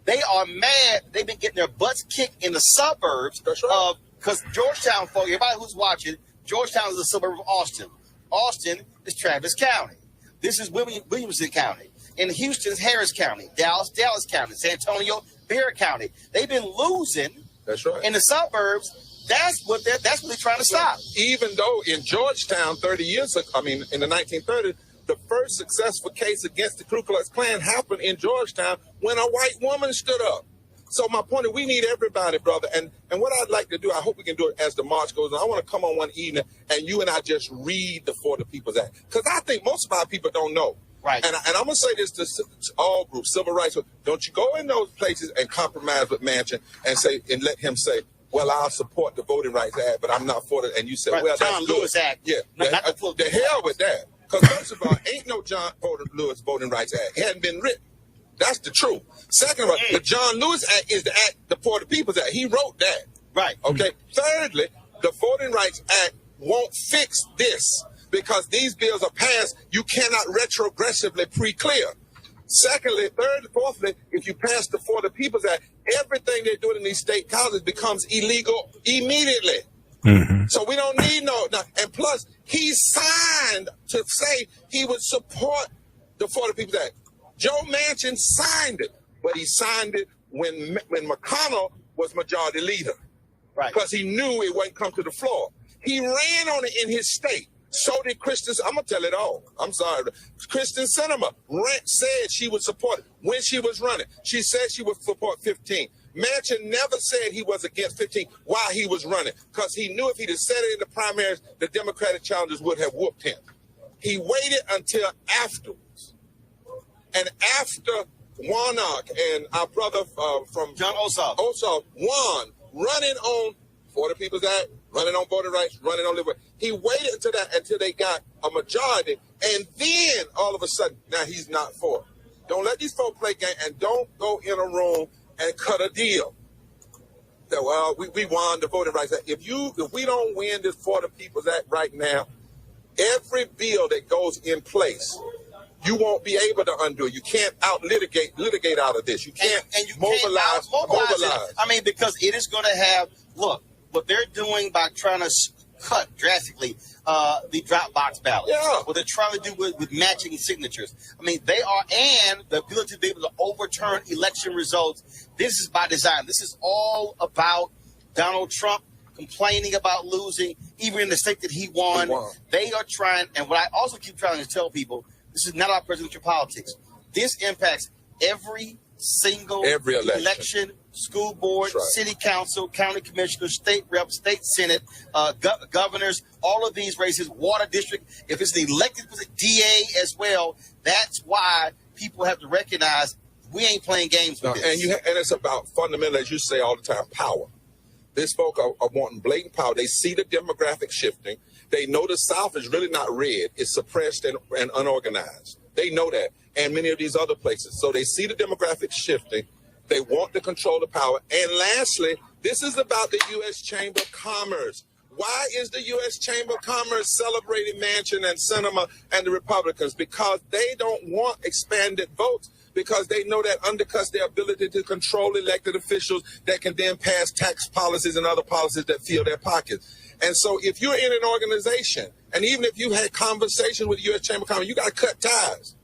They are mad. They've been getting their butts kicked in the suburbs. That's right. Because Georgetown, folks, everybody who's watching, Georgetown is a suburb of Austin. Austin is Travis County. This is Williamson County. In Houston is Harris County. Dallas County. San Antonio, Bear County. They've been losing. That's right. In the suburbs. That's what they're trying to stop. Even though in Georgetown 30 years ago, in the 1930s, the first successful case against the Ku Klux Klan happened in Georgetown when a white woman stood up. So my point is we need everybody, brother. And what I'd like to do, I hope we can do it as the march goes on. I want to come on one evening and you and I just read the For the People's Act. Because I think most of our people don't know. Right. And I'm going to say this to all groups, civil rights. Don't you go in those places and compromise with Manchin and let him say, well, I'll support the Voting Rights Act, but I'm not for it. And you say, well, John Lewis Act. Yeah. The hell with that. Because first of all, ain't no John Lewis Voting Rights Act. It hadn't been written. That's the truth. Second of all, the John Lewis Act is the act, the For the People's Act. He wrote that. Right. Okay. Thirdly, the Voting Rights Act won't fix this because these bills are passed. You cannot retrogressively pre-clear. Secondly, third, fourthly, if you pass the For the People's Act, everything they're doing in these state colleges becomes illegal immediately. Mm-hmm. So we don't need no, and plus he signed to say he would support the For the People's Act. Joe Manchin signed it, but he signed it when McConnell was majority leader. Right. Because he knew it wouldn't come to the floor. He ran on it in his state. So did Kristen. I'm going to tell it all. I'm sorry. Kristen Sinema said she would support it when she was running. She said she would support 15. Manchin never said he was against 15 while he was running, because he knew if he'd have said it in the primaries, the Democratic challengers would have whooped him. He waited until afterwards. And after Warnock and our brother from John Ossoff won, running on For the People's Act, running on voting rights, running on liberty. He waited until they got a majority, and then all of a sudden, now he's not for it. Don't let these folks play game, and don't go in a room and cut a deal. That, well, we won the voting rights act. If we don't win this For the People's Act right now, every bill that goes in place, you won't be able to undo it. You can't litigate out of this. You can't mobilize. I mean, because it is going to have, look, what they're doing by trying to cut drastically the drop box ballot. Yeah. What they're trying to do with matching signatures. I mean, and the ability to be able to overturn election results. This is by design. This is all about Donald Trump complaining about losing, even in the state that he won. They are trying, and what I also keep trying to tell people, this is not about presidential politics. This impacts every single election, school board, city council, county commissioner, state rep, state senate, governors, all of these races, water district. If it's the elected DA as well, that's why people have to recognize we ain't playing games with this. And it's about fundamentally, as you say all the time, power. These folk are wanting blatant power. They see the demographic shifting. They know the South is really not red. It's suppressed and unorganized. They know that. And many of these other places. So they see the demographics shifting. They want to control the power. And lastly, this is about the U.S. Chamber of Commerce. Why is the U.S. Chamber of Commerce celebrating Manchin and Sinema and the Republicans? Because they don't want expanded votes, because they know that undercuts their ability to control elected officials that can then pass tax policies and other policies that fill their pockets. And so if you're in an organization, and even if you had conversations with the U.S. Chamber of Commerce, you got to cut ties.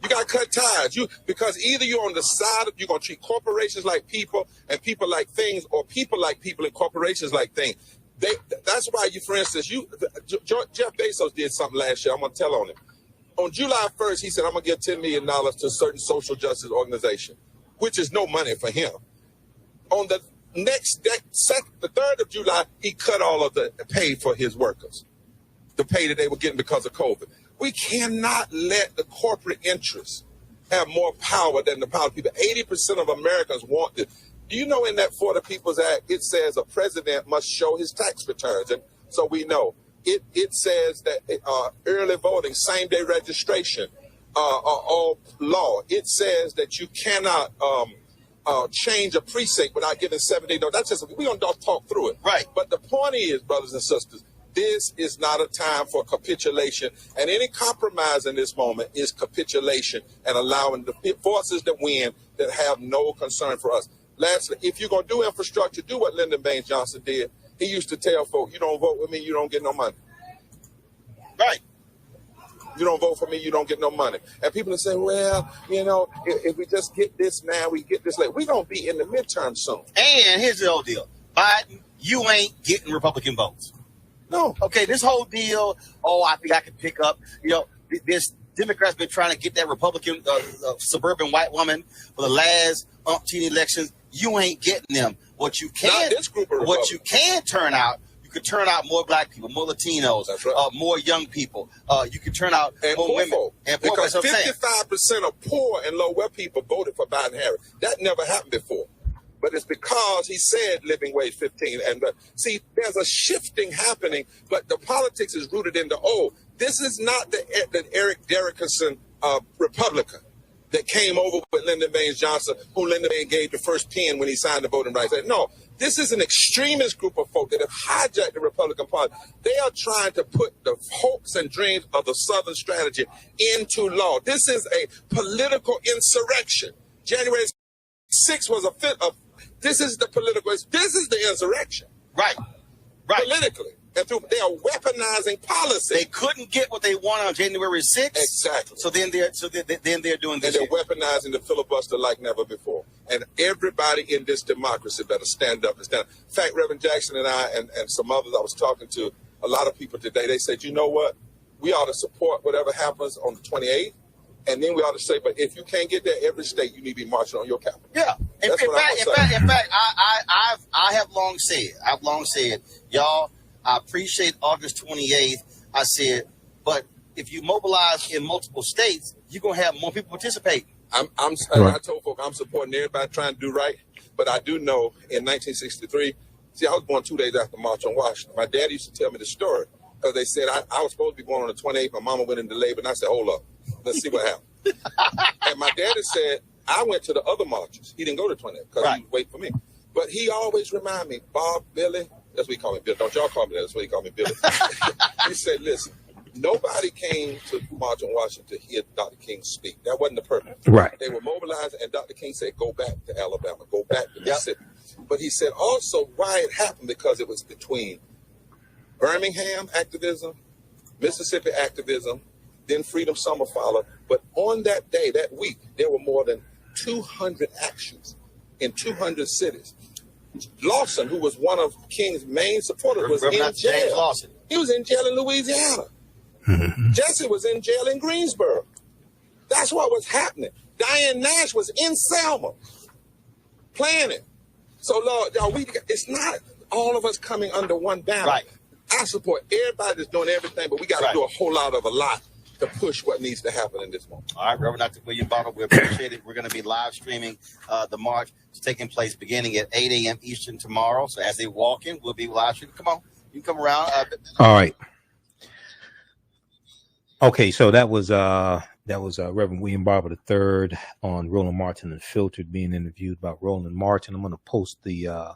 You got to cut ties. Because either you're on the side of, you're going to treat corporations like people and people like things, or people like people and corporations like things. That's why for instance, Jeff Bezos did something last year. I'm going to tell on him. On July 1st, he said, I'm going to give $10 million to a certain social justice organization, which is no money for him. On the next day, the 3rd of July, he cut all of the pay for his workers, the pay that they were getting because of COVID. We cannot let the corporate interests have more power than the power of people. 80% of Americans want this. Do you know in that For the People's Act, it says a president must show his tax returns? And so we know. It says that early voting, same-day registration are all law. It says that you cannot change a precinct without giving 7 days. No, that's just, we're going to talk through it. Right. But the point is, brothers and sisters, this is not a time for capitulation. And any compromise in this moment is capitulation and allowing the forces that win that have no concern for us. Lastly, if you're going to do infrastructure, do what Lyndon Baines Johnson did. He used to tell folks, you don't vote with me, you don't get no money. Right. You don't vote for me, you don't get no money. And people will say, well, if we just get this now, we get this later. We're going to be in the midterm soon. And here's the old deal. Biden, you ain't getting Republican votes. No. Okay, this whole deal, I think I can pick up, this Democrats been trying to get that Republican suburban white woman for the last umpteen elections. You ain't getting them. What you can turn out, you could turn out more black people, more Latinos, more young people. You can turn out and more women. Folk. And because 55% of poor and low-wealth people voted for Biden Harris. That never happened before. But it's because he said living wage 15. And see, there's a shifting happening, but the politics is rooted in this is not the Eric Derrickerson Republican that came over with Lyndon Baines Johnson, who Lyndon Baines gave the first pen when he signed the Voting Rights Act. No, This is an extremist group of folk that have hijacked the Republican Party. They are trying to put the hopes and dreams of the Southern strategy into law. This is a political insurrection. January 6th was this is the political, this is the insurrection. Right. Politically. And they are weaponizing policy. They couldn't get what they wanted on January 6th. Exactly. So then they're doing this. And they're weaponizing the filibuster like never before. And everybody in this democracy better stand up and stand up. In fact, Reverend Jackson and I and some others, I was talking to a lot of people today. They said, you know what? We ought to support whatever happens on the 28th. And then we ought to say, but if you can't get there, every state, you need to be marching on your capital. Yeah. In fact, I have long said, y'all, I appreciate August 28th. I said, but if you mobilize in multiple states, you're going to have more people participate. I told folk I'm supporting everybody trying to do right. But I do know in 1963, see, I was born 2 days after March on Washington. My dad used to tell me the story because they said I was supposed to be born on the 28th. My mama went into labor, and I said, hold up. Let's see what happened. And my daddy said, I went to the other marches. He didn't go to 28th because he was waiting for me. But he always reminded me, Bob, Billy, that's what he called me, Billy. Don't y'all call me that. That's what he called me, Billy. He said, listen, nobody came to March on Washington to hear Dr. King speak. That wasn't the purpose. Right. They were mobilized, and Dr. King said, go back to Alabama, go back to Mississippi. But he said also why it happened, because it was between Birmingham activism, Mississippi activism, then Freedom Summer followed. But on that day, that week, there were more than 200 actions in 200 cities. Lawson, who was one of King's main supporters, was in jail. Lawson. He was in jail in Louisiana. Jesse was in jail in Greensboro. That's what was happening. Diane Nash was in Selma planning. So, Lord, y'all, it's not all of us coming under one banner. Right. I support everybody that's doing everything, but we got to do a whole lot of a lot to push what needs to happen in this moment. All right, Reverend Dr. William Barber, we appreciate it. We're going to be live streaming the march. It's taking place beginning at 8 a.m. Eastern tomorrow. So as they walk in, we'll be live streaming. Come on, you can come around. All right. Okay, so that was Reverend William Barber III on Roland Martin Unfiltered, being interviewed about Roland Martin. I'm going to post the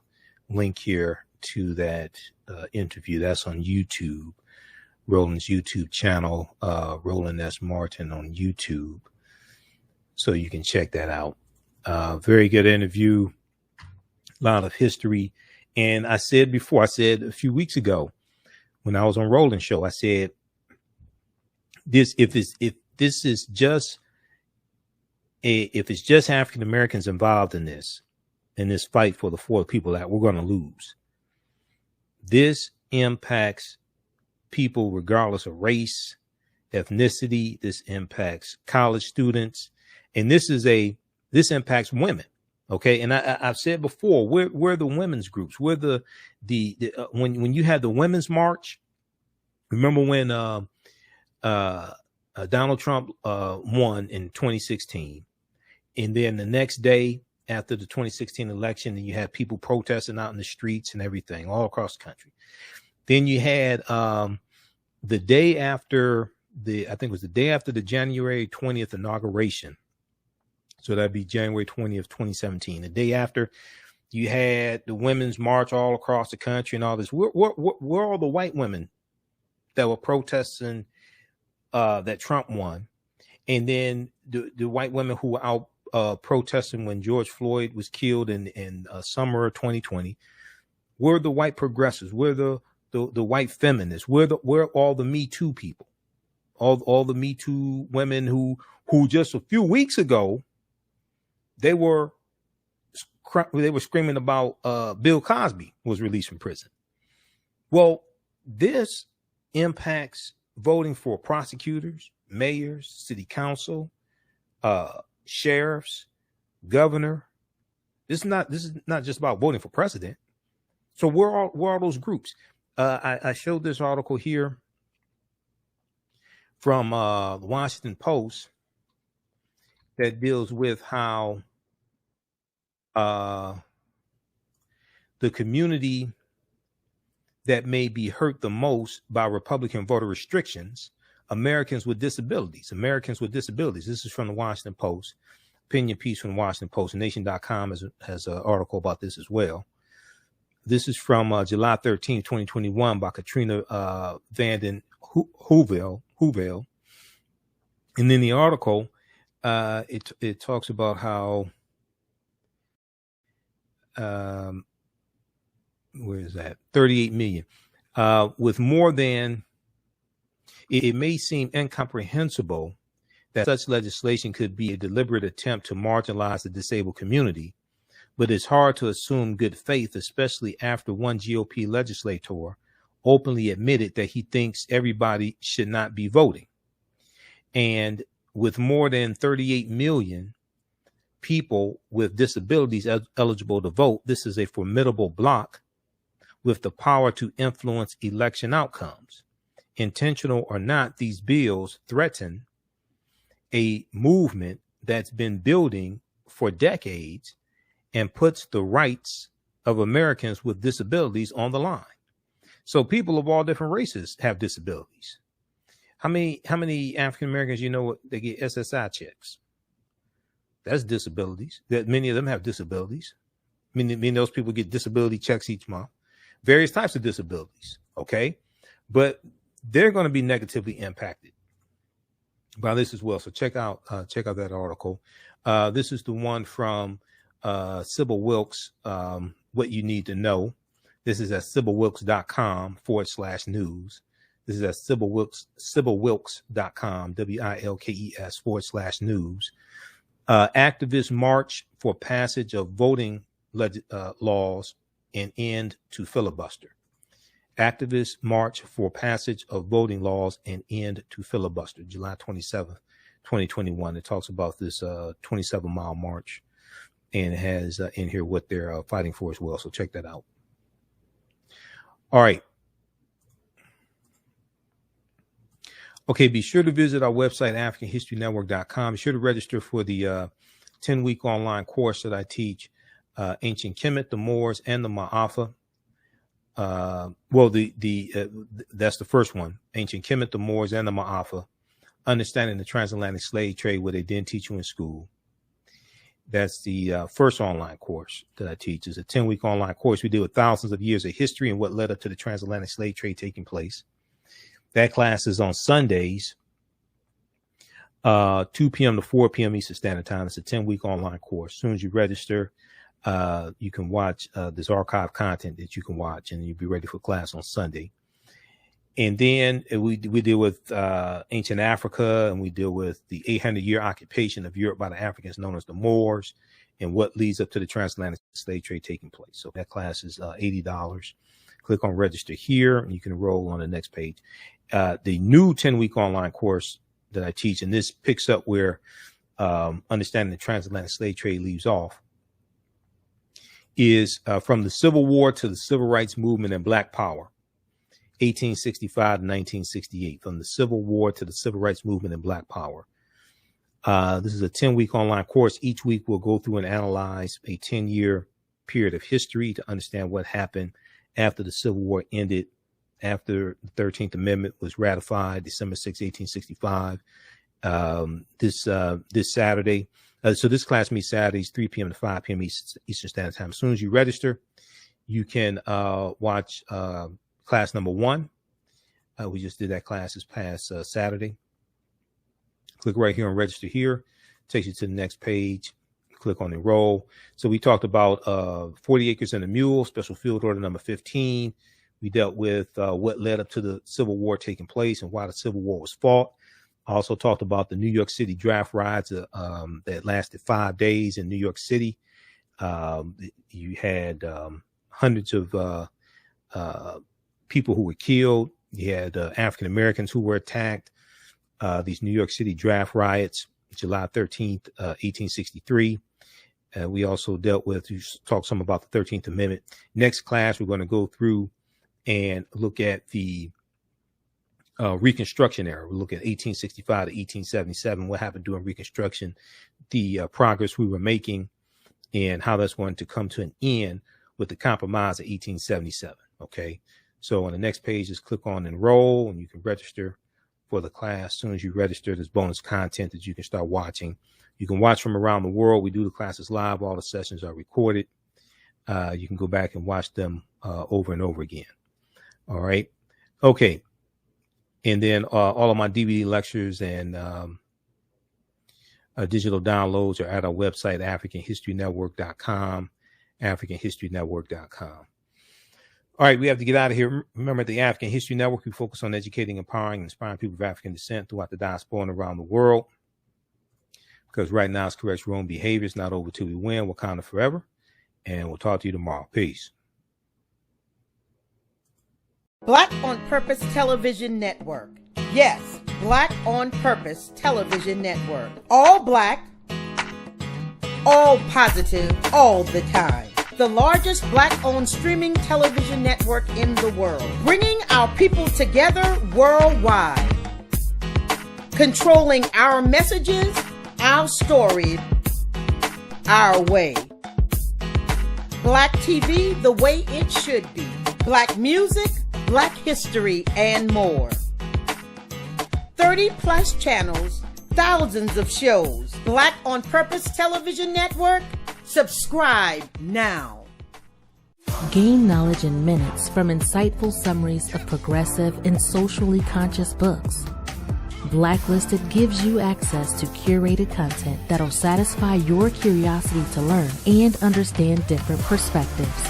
link here to that interview. That's on YouTube. Roland's YouTube channel, Roland S. Martin on YouTube. So you can check that out. Very good interview, a lot of history. And I said before, I said a few weeks ago when I was on Roland's show, I said, if it's just African Americans involved in this fight for the For the People Act, we're going to lose. This impacts people regardless of race, ethnicity. This impacts college students, and this impacts women. Okay, and I've said before, we're the women's groups. We're the when you had the women's march. Remember when Donald Trump won in 2016, and then the next day after the 2016 election, and you had people protesting out in the streets and everything all across the country. Then you had the day after I think it was the day after the January 20th inauguration. So that'd be January 20th, 2017. The day after, you had the women's march all across the country and all this. Where all the white women that were protesting that Trump won? And then the white women who were out protesting when George Floyd was killed in summer of 2020. Where the white progressives? Where the white feminists? Where all the Me Too people? All the Me Too women who just a few weeks ago they were screaming about Bill Cosby was released from prison. Well, this impacts voting for prosecutors, mayors, city council, sheriffs, governor. This is not just about voting for president. So we're all those groups. I showed this article here from the Washington Post that deals with how the community that may be hurt the most by Republican voter restrictions, Americans with disabilities. This is from the Washington Post, opinion piece from the Washington Post. Nation.com has an article about this as well. This is from July 13, 2021 by Katrina Vanden Heuvel. And then the article, it talks about how, where is that? 38 million. With more than, it may seem incomprehensible that such legislation could be a deliberate attempt to marginalize the disabled community, but it's hard to assume good faith, especially after one GOP legislator openly admitted that he thinks everybody should not be voting. And with more than 38 million people with disabilities eligible to vote, this is a formidable bloc with the power to influence election outcomes. Intentional or not, these bills threaten a movement that's been building for decades and puts the rights of Americans with disabilities on the line. So people of all different races have disabilities. How many African Americans they get SSI checks? That's disabilities. That many of them have disabilities. Many those people get disability checks each month. Various types of disabilities. Okay, but they're going to be negatively impacted by this as well. So check out that article. This is the one from Sybil Wilkes. What you need to know. This is at sybilwilkes.com/news. This is at sybilwilkes.com, WILKES/news. Activists march for passage of voting laws and end to filibuster. Activists march for passage of voting laws and end to filibuster. July 27th, 2021. It talks about this 27-mile march, and it has in here what they're fighting for as well. So check that out. All right. Okay, be sure to visit our website, AfricanHistoryNetwork.com. Be sure to register for the 10-week online course that I teach, Ancient Kemet, the Moors, and the Ma'afa. That's the first one, Ancient Kemet, the Moors, and the Ma'afa, Understanding the Transatlantic Slave Trade, what they didn't teach you in school. That's the first online course that I teach. It's a 10-week online course. We deal with thousands of years of history and what led up to the transatlantic slave trade taking place. That class is on Sundays, 2 p.m. to 4 p.m. Eastern Standard Time. It's a 10-week online course. As soon as you register, you can watch this archive content that you can watch, and you'll be ready for class on Sunday. And then we deal with ancient Africa, and we deal with the 800-year occupation of Europe by the Africans known as the Moors, and what leads up to the transatlantic slave trade taking place. So that class is $80. Click on register here, and you can enroll on the next page. The new 10-week online course that I teach, and this picks up where Understanding the Transatlantic Slave Trade leaves off, is from the Civil War to the Civil Rights Movement and Black Power, 1865 to 1968. From the Civil War to the Civil Rights Movement and Black Power. This is a 10-week online course. Each week we'll go through and analyze a 10-year period of history to understand what happened after the Civil War ended, after the 13th Amendment was ratified, December 6, 1865. This Saturday. So this class meets Saturdays, 3 p.m. to 5 p.m. Eastern Standard Time. As soon as you register, you can watch class number 1. We just did that class this past Saturday. Click right here on register here. Takes you to the next page. Click on enroll. So we talked about 40 Acres and a Mule, Special Field Order number 15. We dealt with what led up to the Civil War taking place and why the Civil War was fought. I also talked about the New York City draft riots that lasted 5 days in New York City. You had hundreds of people who were killed. You had African Americans who were attacked. These New York City draft riots, July 13th, 1863. We also talked some about the 13th Amendment. Next class, we're going to go through and look at the Reconstruction era. We'll look at 1865 to 1877, what happened during Reconstruction, the progress we were making, and how that's going to come to an end with the Compromise of 1877. Okay, so on the next page, just click on enroll, and you can register for the class. As soon as you register, there's bonus content that you can start watching. You can watch from around the world. We do the classes live. All the sessions are recorded. You can go back and watch them over and over again. All right. Okay. And then all of my DVD lectures and digital downloads are at our website, AfricanHistoryNetwork.com, AfricanHistoryNetwork.com. All right, we have to get out of here. Remember, at the African History Network, we focus on educating, empowering, and inspiring people of African descent throughout the diaspora and around the world. Because right now it's correct wrong behavior. It's not over till we win. Wakanda forever. And we'll talk to you tomorrow. Peace. Black on Purpose Television Network. Yes, Black on Purpose Television Network. All black, all positive, all the time. The largest black-owned streaming television network in the world. Bringing our people together worldwide. Controlling our messages, our story, our way. Black TV the way it should be. Black music, Black history, and more. 30 plus channels, thousands of shows. Black on Purpose Television Network. Subscribe now. Gain knowledge in minutes from insightful summaries of progressive and socially conscious books. Blacklisted gives you access to curated content that'll satisfy your curiosity to learn and understand different perspectives.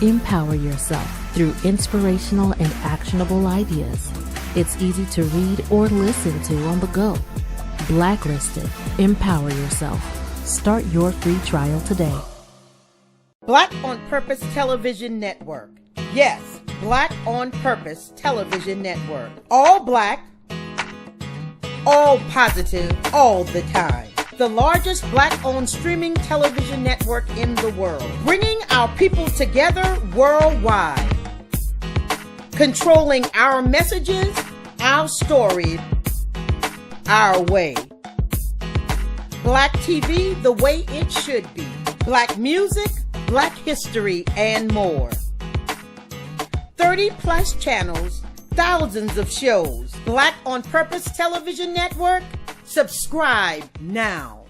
Empower yourself through inspirational and actionable ideas. It's easy to read or listen to on the go. Blacklisted. Empower yourself. Start your free trial today. Black on Purpose Television Network. Yes, Black on Purpose Television Network. All black, all positive, all the time. The largest black-owned streaming television network in the world. Bringing our people together worldwide. Controlling our messages, our story, our way. Black TV the way it should be. Black music, Black history, and more. 30 plus channels, thousands of shows. Black on Purpose Television Network. Subscribe now.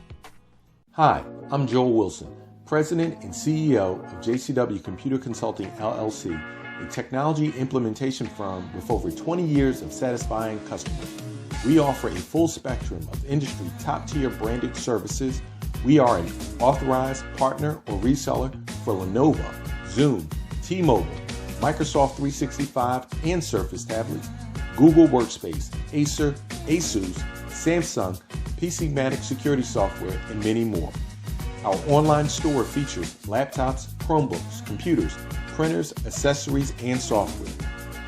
Hi, I'm Joel Wilson, President and CEO of JCW Computer Consulting LLC, a technology implementation firm with over 20 years of satisfying customers. We offer a full spectrum of industry top-tier branded services. We are an authorized partner or reseller for Lenovo, Zoom, T-Mobile, Microsoft 365 and Surface tablets, Google Workspace, Acer, Asus, Samsung, PCmatic security software, and many more. Our online store features laptops, Chromebooks, computers, printers, accessories, and software.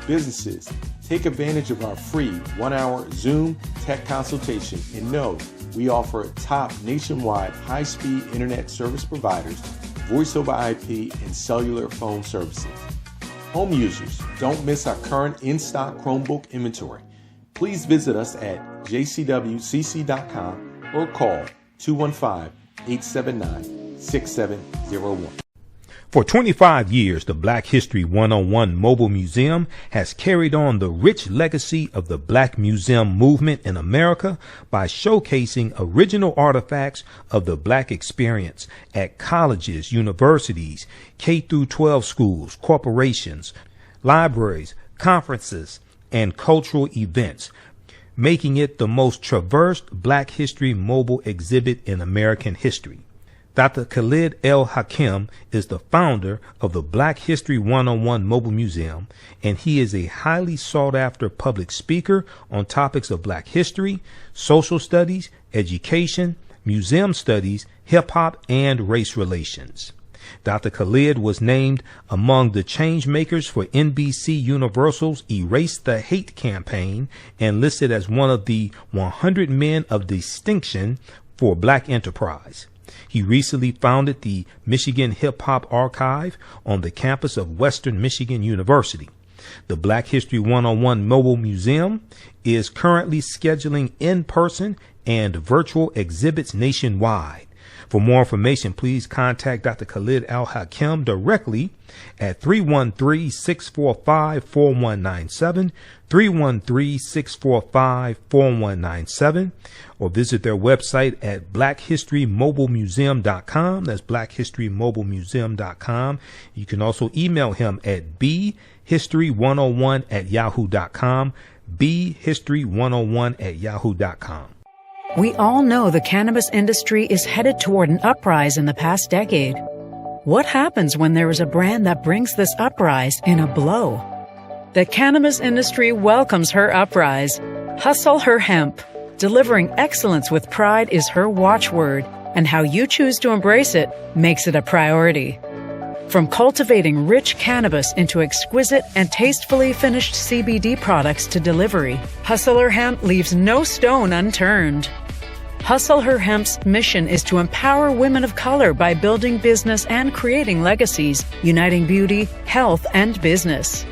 Businesses, take advantage of our free 1-hour Zoom tech consultation and know we offer top nationwide high-speed internet service providers, voice over IP, and cellular phone services. Home users, don't miss our current in-stock Chromebook inventory. Please visit us at jcwcc.com or call 215-879-6701. For 25 years, the Black History 101 Mobile Museum has carried on the rich legacy of the Black Museum movement in America by showcasing original artifacts of the Black experience at colleges, universities, K-12 schools, corporations, libraries, conferences, and cultural events, making it the most traversed Black History mobile exhibit in American history. Dr. Khalid El Hakim is the founder of the Black History 101 Mobile Museum, and he is a highly sought-after public speaker on topics of Black history, social studies, education, museum studies, hip-hop, and race relations. Dr. Khalid was named among the change makers for NBC Universal's Erase the Hate campaign and listed as one of the 100 men of distinction for Black enterprise. He recently founded the Michigan Hip Hop Archive on the campus of Western Michigan University. The Black History 101 Mobile Museum is currently scheduling in-person and virtual exhibits nationwide. For more information, please contact Dr. Khalid Al-Hakim directly at 313-645-4197, 313-645-4197, or visit their website at blackhistorymobilemuseum.com. That's blackhistorymobilemuseum.com. You can also email him at bhistory101@yahoo.com, bhistory101@yahoo.com. We all know the cannabis industry is headed toward an uprise in the past decade. What happens when there is a brand that brings this uprise in a blow? The cannabis industry welcomes her uprise. Hustle her hemp. Delivering excellence with pride is her watchword, and how you choose to embrace it makes it a priority. From cultivating rich cannabis into exquisite and tastefully finished CBD products to delivery, Hustle Her Hemp leaves no stone unturned. Hustle Her Hemp's mission is to empower women of color by building business and creating legacies, uniting beauty, health, and business.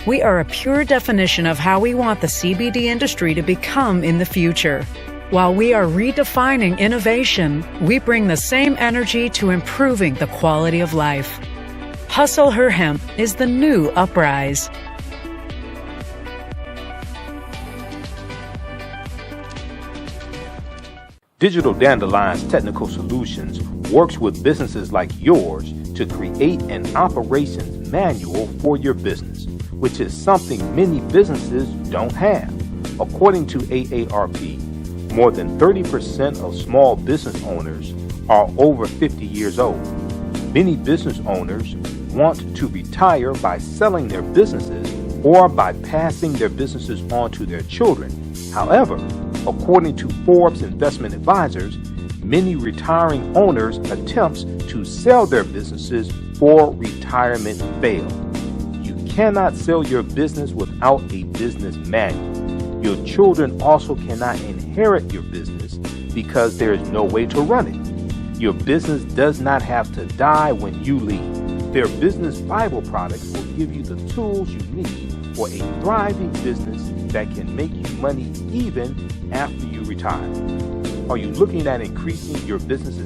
We are a pure definition of how we want the CBD industry to become in the future. While we are redefining innovation, we bring the same energy to improving the quality of life. Hustle Her Hemp is the new uprise. Digital Dandelion's Technical Solutions works with businesses like yours to create an operations manual for your business, which is something many businesses don't have. According to AARP, more than 30% of small business owners are over 50 years old. Many business owners want to retire by selling their businesses or by passing their businesses on to their children. However, according to Forbes Investment Advisors, many retiring owners' attempts to sell their businesses for retirement fail. You cannot sell your business without a business manual. Your children also cannot inherit your business because there is no way to run it. Your business does not have to die when you leave. Their business Bible products will give you the tools you need for a thriving business that can make you money even after you retire. Are you looking at increasing your business's